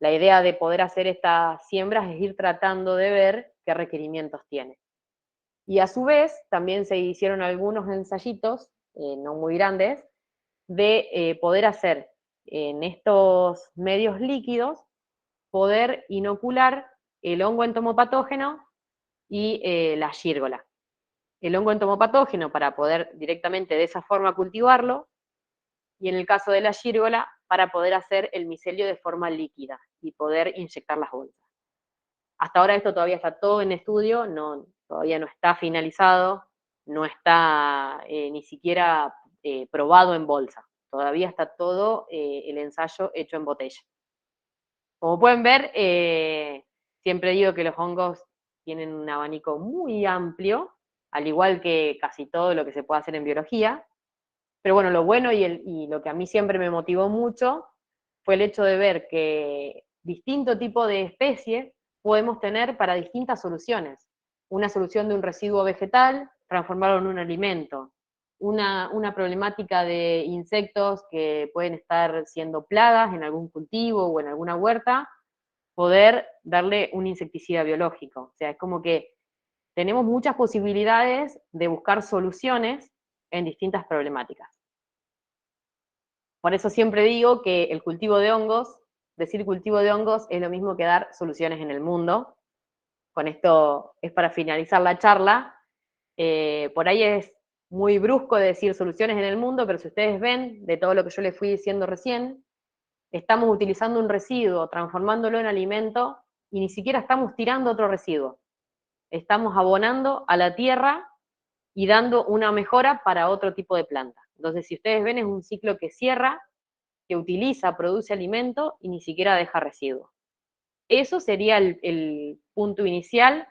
La idea de poder hacer estas siembras es ir tratando de ver qué requerimientos tiene. Y a su vez también se hicieron algunos ensayitos, no muy grandes, de poder hacer en estos medios líquidos, poder inocular el hongo entomopatógeno y la gírgola. El hongo entomopatógeno para poder directamente de esa forma cultivarlo, y en el caso de la gírgola para poder hacer el micelio de forma líquida y poder inyectar las bolsas. Hasta ahora esto todavía está todo en estudio, todavía no está finalizado, no está ni siquiera probado en bolsa. Todavía está todo el ensayo hecho en botella. Como pueden ver, siempre digo que los hongos tienen un abanico muy amplio, al igual que casi todo lo que se puede hacer en biología. Pero bueno, lo bueno y lo que a mí siempre me motivó mucho fue el hecho de ver que distinto tipo de especies podemos tener para distintas soluciones. una solución de un residuo vegetal, transformarlo en un alimento. Una problemática de insectos que pueden estar siendo plagas en algún cultivo o en alguna huerta, poder darle un insecticida biológico. O sea, es como que tenemos muchas posibilidades de buscar soluciones en distintas problemáticas. Por eso siempre digo que el cultivo de hongos, decir cultivo de hongos es lo mismo que dar soluciones en el mundo. Con esto es para finalizar la charla. Por ahí es muy brusco decir soluciones en el mundo, pero si ustedes ven de todo lo que yo les fui diciendo recién, estamos utilizando un residuo, transformándolo en alimento, y ni siquiera estamos tirando otro residuo. Estamos abonando a la tierra y dando una mejora para otro tipo de planta. Entonces, si ustedes ven, es un ciclo que cierra, que utiliza, produce alimento y ni siquiera deja residuos. Eso sería el punto inicial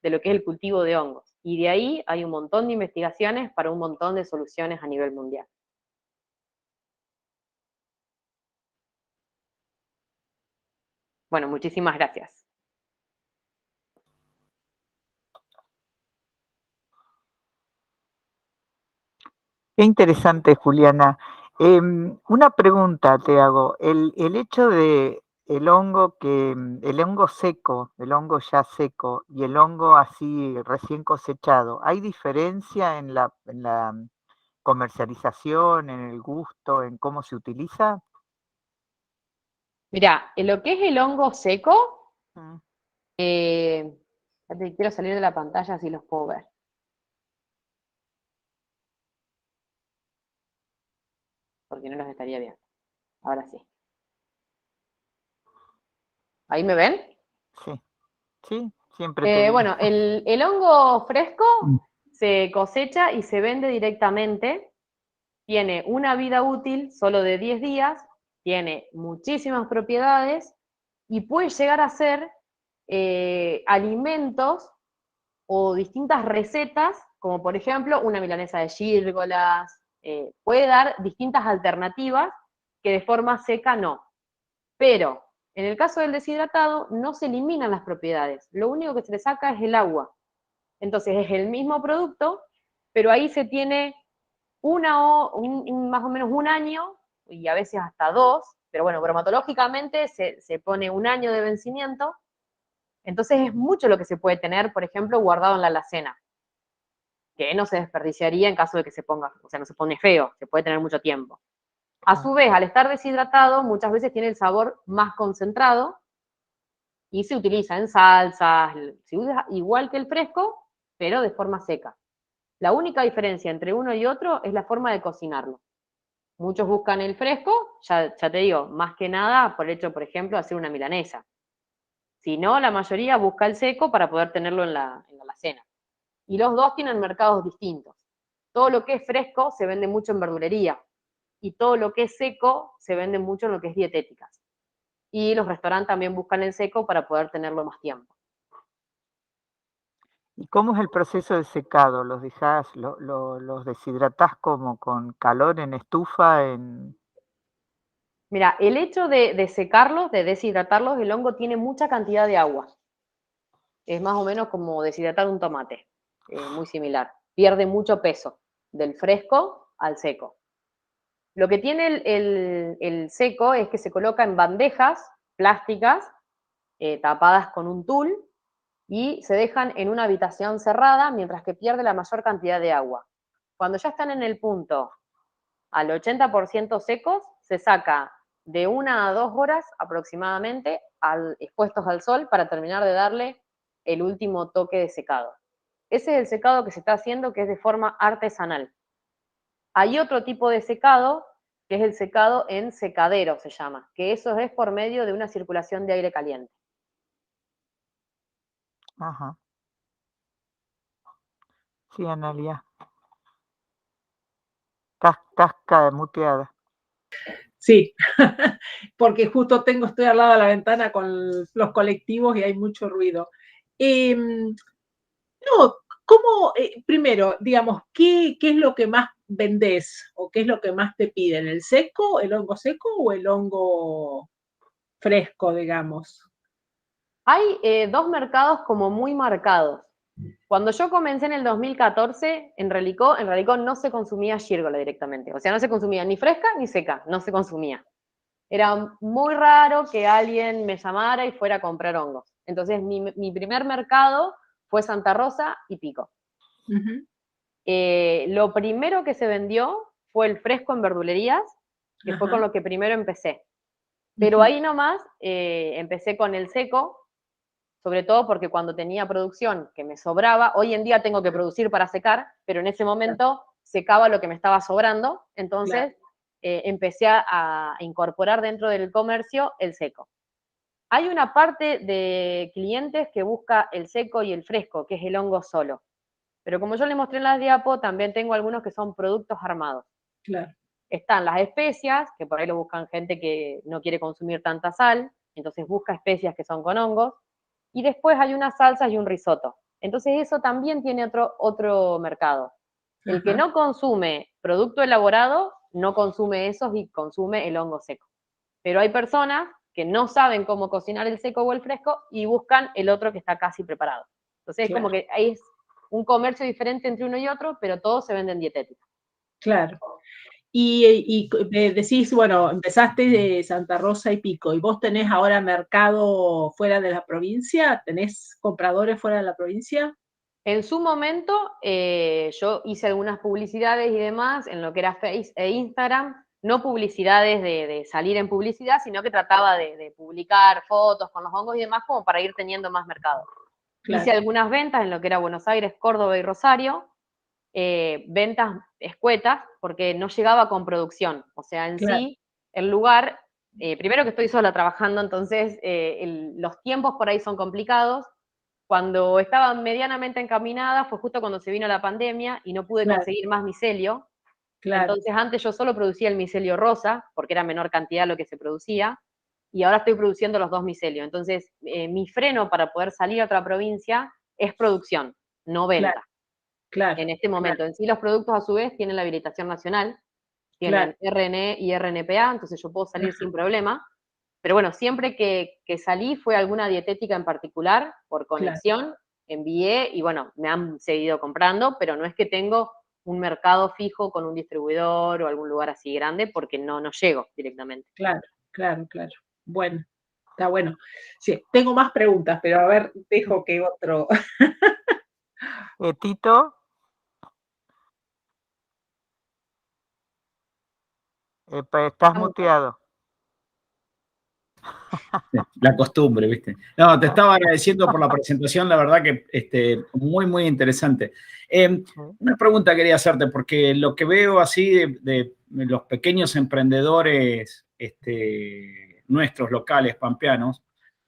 de lo que es el cultivo de hongos. Y de ahí hay un montón de investigaciones para un montón de soluciones a nivel mundial. Bueno, muchísimas gracias. Qué interesante, Juliana. Una pregunta te hago. El hecho de el hongo el hongo seco, el hongo ya seco y el hongo así recién cosechado, ¿hay diferencia en la comercialización, en el gusto, en cómo se utiliza? Mira, en lo que es el hongo seco, Mm. quiero salir de la pantalla así los puedo ver. Porque no los estaría viendo. Ahora sí. ¿Ahí me ven? Sí, sí, siempre te vi. Bueno, el hongo fresco se cosecha y se vende directamente. Tiene una vida útil solo de 10 días, tiene muchísimas propiedades y puede llegar a ser alimentos o distintas recetas, como por ejemplo una milanesa de gírgolas, puede dar distintas alternativas que de forma seca no. Pero en el caso del deshidratado no se eliminan las propiedades, lo único que se le saca es el agua. Entonces es el mismo producto, pero ahí se tiene más o menos un año, y a veces hasta dos, pero bueno, bromatológicamente se pone un año de vencimiento, entonces es mucho lo que se puede tener, por ejemplo, guardado en la alacena, que no se desperdiciaría en caso de que se ponga, o sea, no se pone feo, se puede tener mucho tiempo. A su vez, al estar deshidratado, muchas veces tiene el sabor más concentrado y se utiliza en salsas, se usa igual que el fresco, pero de forma seca. La única diferencia entre uno y otro es la forma de cocinarlo. Muchos buscan el fresco, ya te digo, más que nada por el hecho, por ejemplo, de hacer una milanesa. Si no, la mayoría busca el seco para poder tenerlo en la alacena. Y los dos tienen mercados distintos. Todo lo que es fresco se vende mucho en verdulería y todo lo que es seco se vende mucho en lo que es dietéticas. Y los restaurantes también buscan el seco para poder tenerlo más tiempo. ¿Y cómo es el proceso de secado? ¿Los dejás, los deshidratás como con calor en estufa? Mira, el hecho de secarlos, de deshidratarlos, el hongo tiene mucha cantidad de agua. Es más o menos como deshidratar un tomate, muy similar. Pierde mucho peso del fresco al seco. Lo que tiene el seco es que se coloca en bandejas plásticas tapadas con un tul y se dejan en una habitación cerrada mientras que pierde la mayor cantidad de agua. Cuando ya están en el punto al 80% secos, se saca de 1 a 2 horas aproximadamente expuestos al sol para terminar de darle el último toque de secado. Ese es el secado que se está haciendo, que es de forma artesanal. Hay otro tipo de secado, que es el secado en secadero, se llama, que eso es por medio de una circulación de aire caliente. Ajá. Sí, Analia. Estás muteada. Sí, porque justo estoy al lado de la ventana con los colectivos y hay mucho ruido. No, ¿cómo, primero, digamos, qué es lo que más vendés o qué es lo que más te piden? ¿El seco, el hongo seco o el hongo fresco, digamos? Hay dos mercados como muy marcados. Cuando yo comencé en el 2014, en Relicó no se consumía gírgola directamente. O sea, no se consumía ni fresca ni seca, no se consumía. Era muy raro que alguien me llamara y fuera a comprar hongos. Entonces, mi primer mercado fue Santa Rosa y Pico. Ujú. Lo primero que se vendió fue el fresco en verdulerías, que fue con Ajá. lo que primero empecé. Pero Ujú. ahí nomás empecé con el seco, sobre todo porque cuando tenía producción que me sobraba, hoy en día tengo que producir para secar, pero en ese momento secaba lo que me estaba sobrando, Claro. entonces empecé a incorporar dentro del comercio el seco. Hay una parte de clientes que busca el seco y el fresco, que es el hongo solo. Pero como yo les mostré en las diapos, también tengo algunos que son productos armados. Claro. Están las especias, que por ahí lo buscan gente que no quiere consumir tanta sal, entonces busca especias que son con hongos. Y después hay unas salsas y un risotto. Entonces eso también tiene otro mercado. El que Ajá. no consume producto elaborado, no consume esos y consume el hongo seco. Pero hay personas que no saben cómo cocinar el seco o el fresco y buscan el otro que está casi preparado. Entonces es como Claro. que hay un comercio diferente entre uno y otro, pero todos se venden dietéticos. Claro. Y decís, bueno, empezaste de Santa Rosa y Pico, ¿y vos tenés ahora mercado fuera de la provincia? ¿Tenés compradores fuera de la provincia? En su momento, yo hice algunas publicidades y demás en lo que era Face e Instagram, no publicidades de salir en publicidad, sino que trataba de publicar fotos con los hongos y demás como para ir teniendo más mercado. Hice Claro. algunas ventas en lo que era Buenos Aires, Córdoba y Rosario, ventas escuetas, porque no llegaba con producción. O sea, en Claro. sí, el lugar, primero que estoy sola trabajando, entonces los tiempos por ahí son complicados. Cuando estaba medianamente encaminada fue justo cuando se vino la pandemia y no pude Claro. conseguir más micelio. Claro. Entonces antes yo solo producía el micelio rosa, porque era menor cantidad lo que se producía, y ahora estoy produciendo los dos micelios. Entonces mi freno para poder salir a otra provincia es producción, no Claro. venta. Claro. En este Claro. momento, en sí los productos a su vez tienen la habilitación nacional, Claro. tienen RNE y RNPA, entonces yo puedo salir Ajá. sin problema. Pero bueno, siempre que salí fue alguna dietética en particular, por Claro. conexión, envié y bueno, me han seguido comprando, pero no es que tengo un mercado fijo con un distribuidor o algún lugar así grande, porque no llego directamente. Claro. Claro. Claro. Bueno, está bueno. Sí, tengo más preguntas, pero a ver, dejo que otro. Tito, estás muteado. La costumbre, ¿viste? No, te estaba agradeciendo por la presentación, la verdad que muy, muy interesante. Una pregunta quería hacerte, porque lo que veo así de los pequeños emprendedores nuestros locales, pampeanos,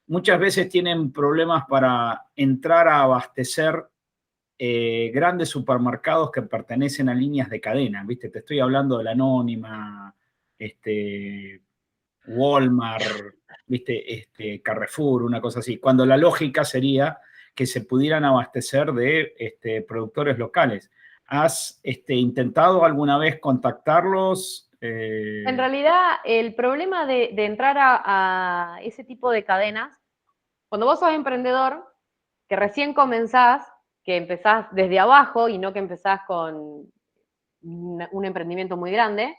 muchas veces tienen problemas para entrar a abastecer grandes supermercados que pertenecen a líneas de cadena, ¿viste? Te estoy hablando de la Anónima, Walmart, ¿viste? Carrefour, una cosa así, cuando la lógica sería que se pudieran abastecer de productores locales. ¿Has intentado alguna vez contactarlos? En realidad, el problema de entrar a ese tipo de cadenas, cuando vos sos emprendedor, que recién comenzás, que empezás desde abajo y no que empezás con un emprendimiento muy grande,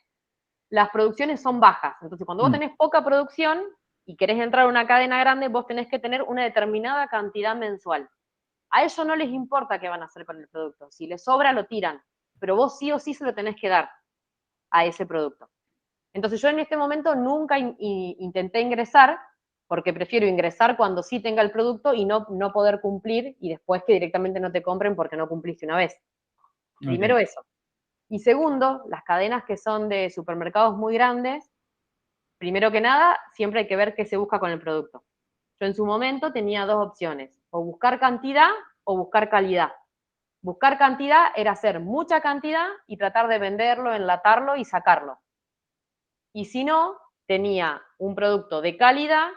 las producciones son bajas. Entonces, cuando vos tenés poca producción y querés entrar a una cadena grande, vos tenés que tener una determinada cantidad mensual. A ellos no les importa qué van a hacer con el producto. Si les sobra, lo tiran. Pero vos sí o sí se lo tenés que dar a ese producto. Entonces, yo en este momento nunca intenté ingresar, porque prefiero ingresar cuando sí tenga el producto y no poder cumplir y después que directamente no te compren porque no cumpliste una vez. Primero Okay. eso. Y segundo, las cadenas que son de supermercados muy grandes, primero que nada, siempre hay que ver qué se busca con el producto. Yo en su momento tenía dos opciones, o buscar cantidad o buscar calidad. Buscar cantidad era hacer mucha cantidad y tratar de venderlo, enlatarlo y sacarlo. Y si no, tenía un producto de calidad,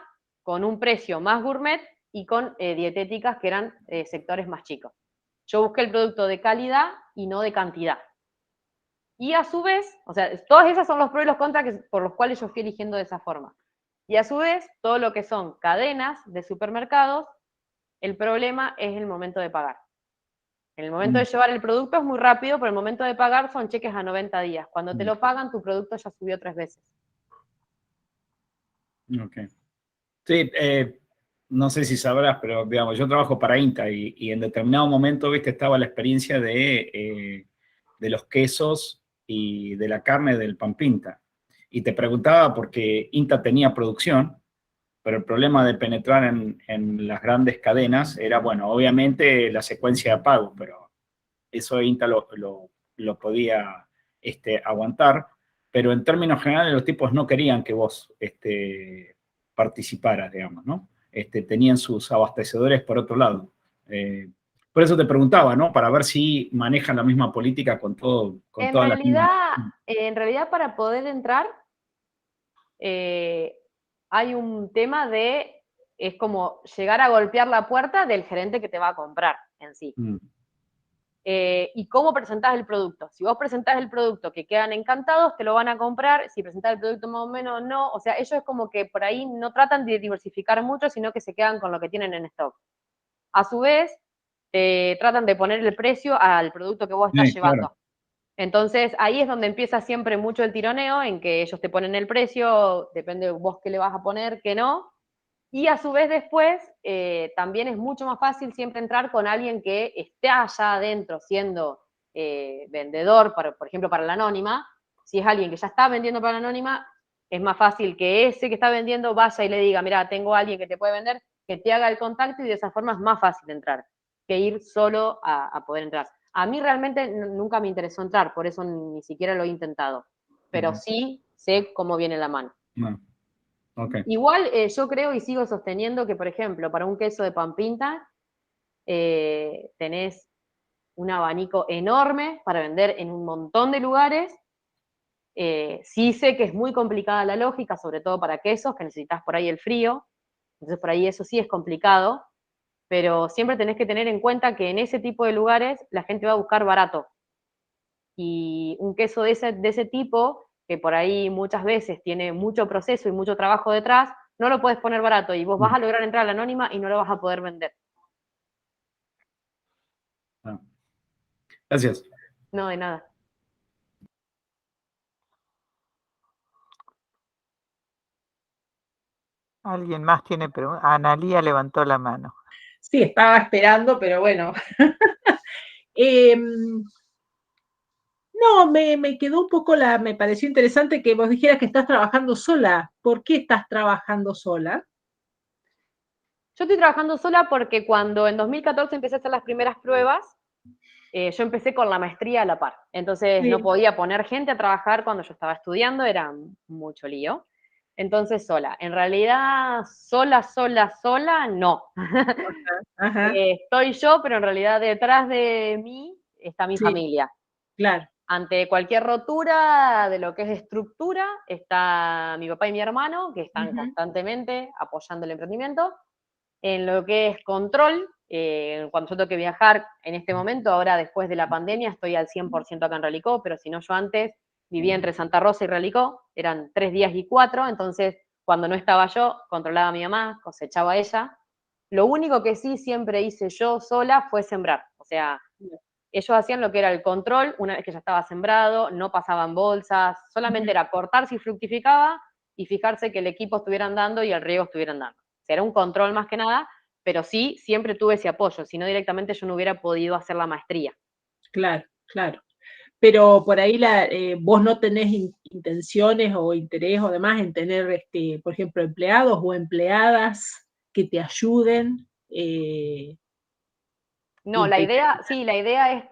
con un precio más gourmet y con dietéticas que eran sectores más chicos. Yo busqué el producto de calidad y no de cantidad. Y a su vez, o sea, todas esas son los pros y los contras por los cuales yo fui eligiendo de esa forma. Y a su vez, todo lo que son cadenas de supermercados, el problema es el momento de pagar. En el momento de llevar el producto es muy rápido, pero el momento de pagar son cheques a 90 días. Cuando te lo pagan, tu producto ya subió 3 veces. Ok. Sí, no sé si sabrás, pero digamos, yo trabajo para INTA y en determinado momento, viste, estaba la experiencia de los quesos y de la carne del pan pinta. Y te preguntaba porque INTA tenía producción, pero el problema de penetrar en las grandes cadenas era, bueno, obviamente la secuencia de pago, pero eso INTA lo podía aguantar, pero en términos generales los tipos no querían que vos participaras, digamos, ¿no? Tenían sus abastecedores por otro lado. Por eso te preguntaba, ¿no? Para ver si manejan la misma política con En todas las mismas. realidad, para poder entrar, hay un tema es como llegar a golpear la puerta del gerente que te va a comprar en sí. Y cómo presentás el producto. Si vos presentás el producto que quedan encantados, te lo van a comprar. Si presentás el producto más o menos, no. O sea, ellos es como que por ahí no tratan de diversificar mucho, sino que se quedan con lo que tienen en stock. A su vez, tratan de poner el precio al producto que vos estás llevando. Claro. Entonces, ahí es donde empieza siempre mucho el tironeo, en que ellos te ponen el precio, depende de vos qué le vas a poner, qué no. Y a su vez después, también es mucho más fácil siempre entrar con alguien que esté allá adentro siendo vendedor, por ejemplo, para la anónima. Si es alguien que ya está vendiendo para la anónima, es más fácil que ese que está vendiendo vaya y le diga, mira, tengo a alguien que te puede vender, que te haga el contacto y de esa forma es más fácil entrar que ir solo a poder entrar. A mí realmente nunca me interesó entrar, por eso ni siquiera lo he intentado. Pero sí sé cómo viene la mano. Okay. Igual yo creo y sigo sosteniendo que, por ejemplo, para un queso de pan pinta, tenés un abanico enorme para vender en un montón de lugares. Sí sé que es muy complicada la lógica, sobre todo para quesos, que necesitas por ahí el frío. Entonces por ahí eso sí es complicado. Pero siempre tenés que tener en cuenta que en ese tipo de lugares la gente va a buscar barato. Y un queso de ese tipo, que por ahí muchas veces tiene mucho proceso y mucho trabajo detrás, no lo puedes poner barato y vos vas a lograr entrar a la anónima y no lo vas a poder vender. Gracias. No, de nada. ¿Alguien más tiene preguntas? Analía levantó la mano. Sí, estaba esperando, pero bueno. No, me quedó un poco me pareció interesante que vos dijeras que estás trabajando sola. ¿Por qué estás trabajando sola? Yo estoy trabajando sola porque cuando en 2014 empecé a hacer las primeras pruebas, yo empecé con la maestría a la par. Entonces no podía poner gente a trabajar cuando yo estaba estudiando, era mucho lío. Entonces sola. En realidad, sola, no. Ajá. Estoy yo, pero en realidad detrás de mí está mi familia. Claro. Ante cualquier rotura de lo que es estructura, está mi papá y mi hermano, que están constantemente apoyando el emprendimiento. En lo que es control, cuando yo tengo que viajar en este momento, ahora después de la pandemia, estoy al 100% acá en Relicó, pero si no, yo antes vivía entre Santa Rosa y Relicó, eran 3 días y 4, entonces cuando no estaba yo, controlaba a mi mamá, cosechaba a ella. Lo único que sí siempre hice yo sola fue sembrar, o sea, ellos hacían lo que era el control, una vez que ya estaba sembrado, no pasaban bolsas, solamente era cortar si fructificaba y fijarse que el equipo estuviera andando y el riego estuviera andando. O sea, era un control más que nada, pero sí, siempre tuve ese apoyo, si no directamente yo no hubiera podido hacer la maestría. Claro, claro. Pero por ahí vos no tenés intenciones o interés o demás en tener, por ejemplo, empleados o empleadas que te ayuden. No, la idea es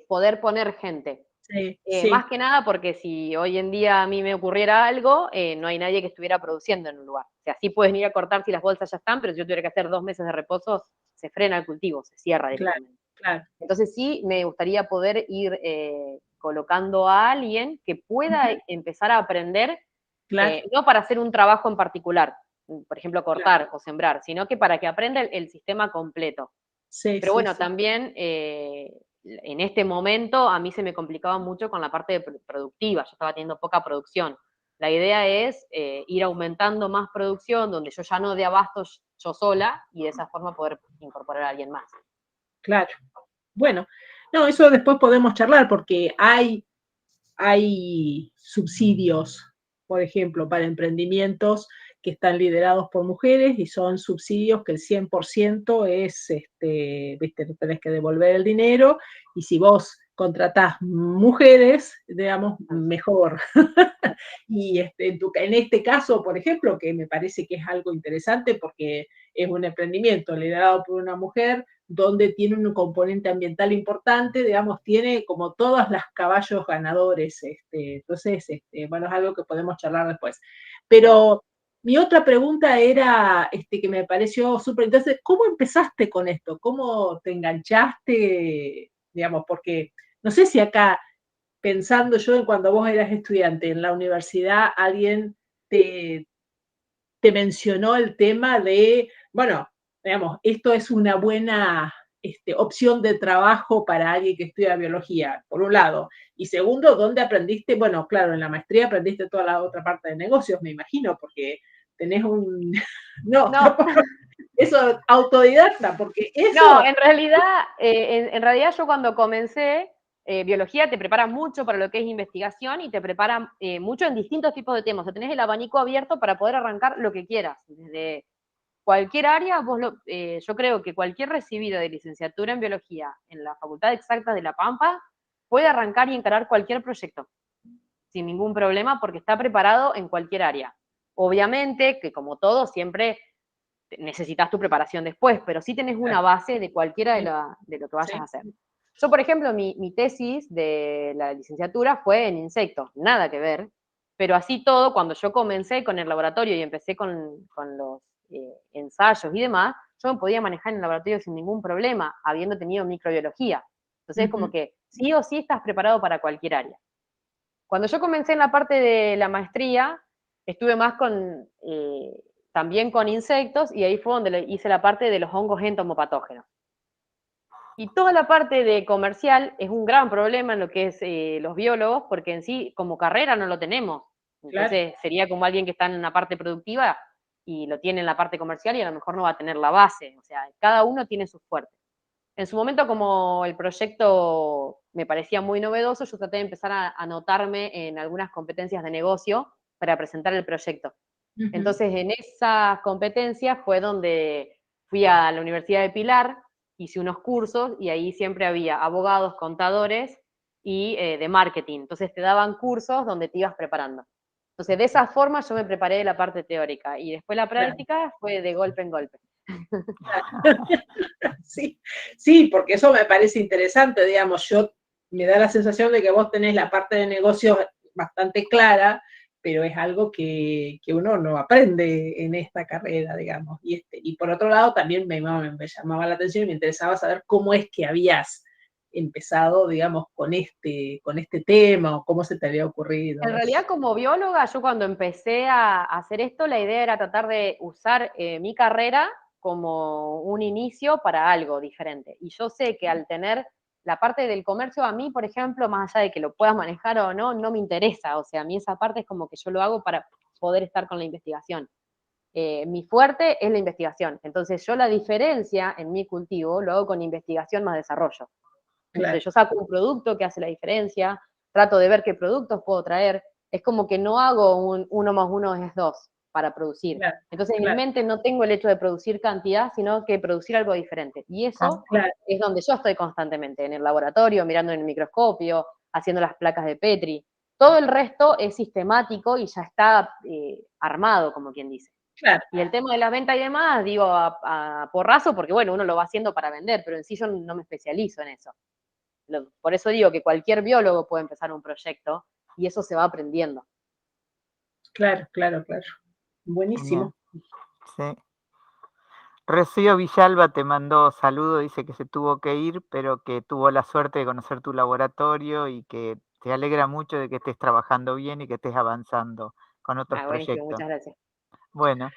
poder poner gente. Sí. Más que nada porque si hoy en día a mí me ocurriera algo, no hay nadie que estuviera produciendo en un lugar. O sea, sí puedes venir a cortar si las bolsas ya están, pero si yo tuviera que hacer 2 meses de reposo, se frena el cultivo, se cierra directamente. Claro. Entonces sí me gustaría poder ir colocando a alguien que pueda empezar a aprender, no para hacer un trabajo en particular, por ejemplo, cortar o sembrar, sino que para que aprenda el sistema completo. Pero bueno, también en este momento a mí se me complicaba mucho con la parte productiva, yo estaba teniendo poca producción. La idea es ir aumentando más producción, donde yo ya no dé abasto yo sola, y de esa forma poder incorporar a alguien más. Claro, Bueno, no, eso después podemos charlar porque hay subsidios, por ejemplo, para emprendimientos que están liderados por mujeres y son subsidios que el 100% es, viste, tenés que devolver el dinero y si vos contratás mujeres, digamos, mejor. Y en este caso, por ejemplo, que me parece que es algo interesante porque es un emprendimiento liderado por una mujer, donde tiene un componente ambiental importante, digamos, tiene como todas las caballos ganadores, entonces, bueno, es algo que podemos charlar después. Pero mi otra pregunta era, que me pareció súper interesante, ¿cómo empezaste con esto? ¿Cómo te enganchaste, digamos, porque no sé si acá, pensando yo en cuando vos eras estudiante en la universidad, alguien te, te mencionó el tema de, bueno, digamos, esto es una buena opción de trabajo para alguien que estudia biología, por un lado. Y segundo, ¿dónde aprendiste? Bueno, claro, en la maestría aprendiste toda la otra parte de negocios, me imagino, porque tenés un... No, No, eso autodidacta, porque eso... no, en realidad yo cuando comencé, biología te prepara mucho para lo que es investigación y te prepara mucho en distintos tipos de temas. O sea, tenés el abanico abierto para poder arrancar lo que quieras. Desde cualquier área, yo creo que cualquier recibido de licenciatura en biología en la Facultad Exacta de La Pampa puede arrancar y encarar cualquier proyecto sin ningún problema porque está preparado en cualquier área. Obviamente que como todo siempre necesitas tu preparación después, pero sí tenés una base de cualquiera de lo que vayas a hacer. Yo, por ejemplo, mi tesis de la licenciatura fue en insectos, nada que ver, pero así todo, cuando yo comencé con el laboratorio y empecé con los ensayos y demás, yo me podía manejar en el laboratorio sin ningún problema, habiendo tenido microbiología. Entonces es como que sí o sí estás preparado para cualquier área. Cuando yo comencé en la parte de la maestría, estuve más también con insectos y ahí fue donde hice la parte de los hongos entomopatógenos. Y toda la parte de comercial es un gran problema en lo que es los biólogos, porque en sí como carrera no lo tenemos. Entonces sería como alguien que está en una parte productiva y lo tiene en la parte comercial y a lo mejor no va a tener la base. O sea, cada uno tiene sus fuertes. En su momento, como el proyecto me parecía muy novedoso, yo traté de empezar a anotarme en algunas competencias de negocio para presentar el proyecto. Entonces, en esas competencias fue donde fui a la Universidad de Pilar, hice unos cursos y ahí siempre había abogados, contadores y de marketing. Entonces te daban cursos donde te ibas preparando. Entonces, de esa forma yo me preparé de la parte teórica y después la práctica fue de golpe en golpe. Sí, sí, porque eso me parece interesante, digamos, me da la sensación de que vos tenés la parte de negocios bastante clara, pero es algo que uno no aprende en esta carrera, digamos. Y por otro lado, también me llamaba la atención y me interesaba saber cómo es que habías empezado, digamos, con este tema o cómo se te había ocurrido. En realidad, como bióloga, yo cuando empecé a hacer esto, la idea era tratar de usar mi carrera como un inicio para algo diferente. Y yo sé que al tener la parte del comercio, a mí, por ejemplo, más allá de que lo pueda manejar o no, no me interesa. O sea, a mí esa parte es como que yo lo hago para poder estar con la investigación. Mi fuerte es la investigación. Entonces, yo la diferencia en mi cultivo lo hago con investigación más desarrollo. Entonces, yo saco un producto que hace la diferencia, trato de ver qué productos puedo traer. Es como que no hago un 1 más 1 es 2 para producir. Entonces, en mi mente no tengo el hecho de producir cantidad, sino que producir algo diferente. Y eso es donde yo estoy constantemente, en el laboratorio, mirando en el microscopio, haciendo las placas de Petri. Todo el resto es sistemático y ya está armado, como quien dice. Y el tema de las ventas y demás, digo a porrazo, porque bueno, uno lo va haciendo para vender, pero en sí yo no me especializo en eso. Por eso digo que cualquier biólogo puede empezar un proyecto y eso se va aprendiendo. Claro. Buenísimo. Sí. Rocío Villalba te mandó saludo, dice que se tuvo que ir, pero que tuvo la suerte de conocer tu laboratorio y que te alegra mucho de que estés trabajando bien y que estés avanzando con otros proyectos. Muchas gracias. Bueno.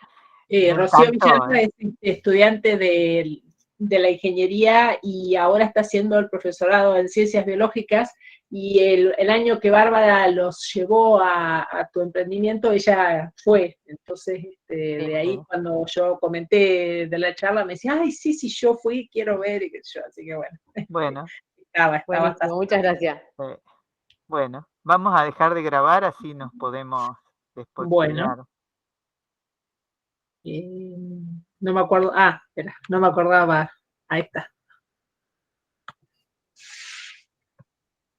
Rocío Villalba es estudiante de la ingeniería y ahora está haciendo el profesorado en ciencias biológicas y el año que Bárbara los llevó a tu emprendimiento, ella fue. Entonces, de ahí Sí. cuando yo comenté de la charla, me decía, ay, sí, sí, yo fui, quiero ver, y qué sé yo. Así que bueno, Bueno, estaba Buenísimo, muchas gracias. bueno, vamos a dejar de grabar, así nos podemos después bueno. cuidar. No me acuerdo, espera, no me acordaba. Ahí está.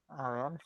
A ver.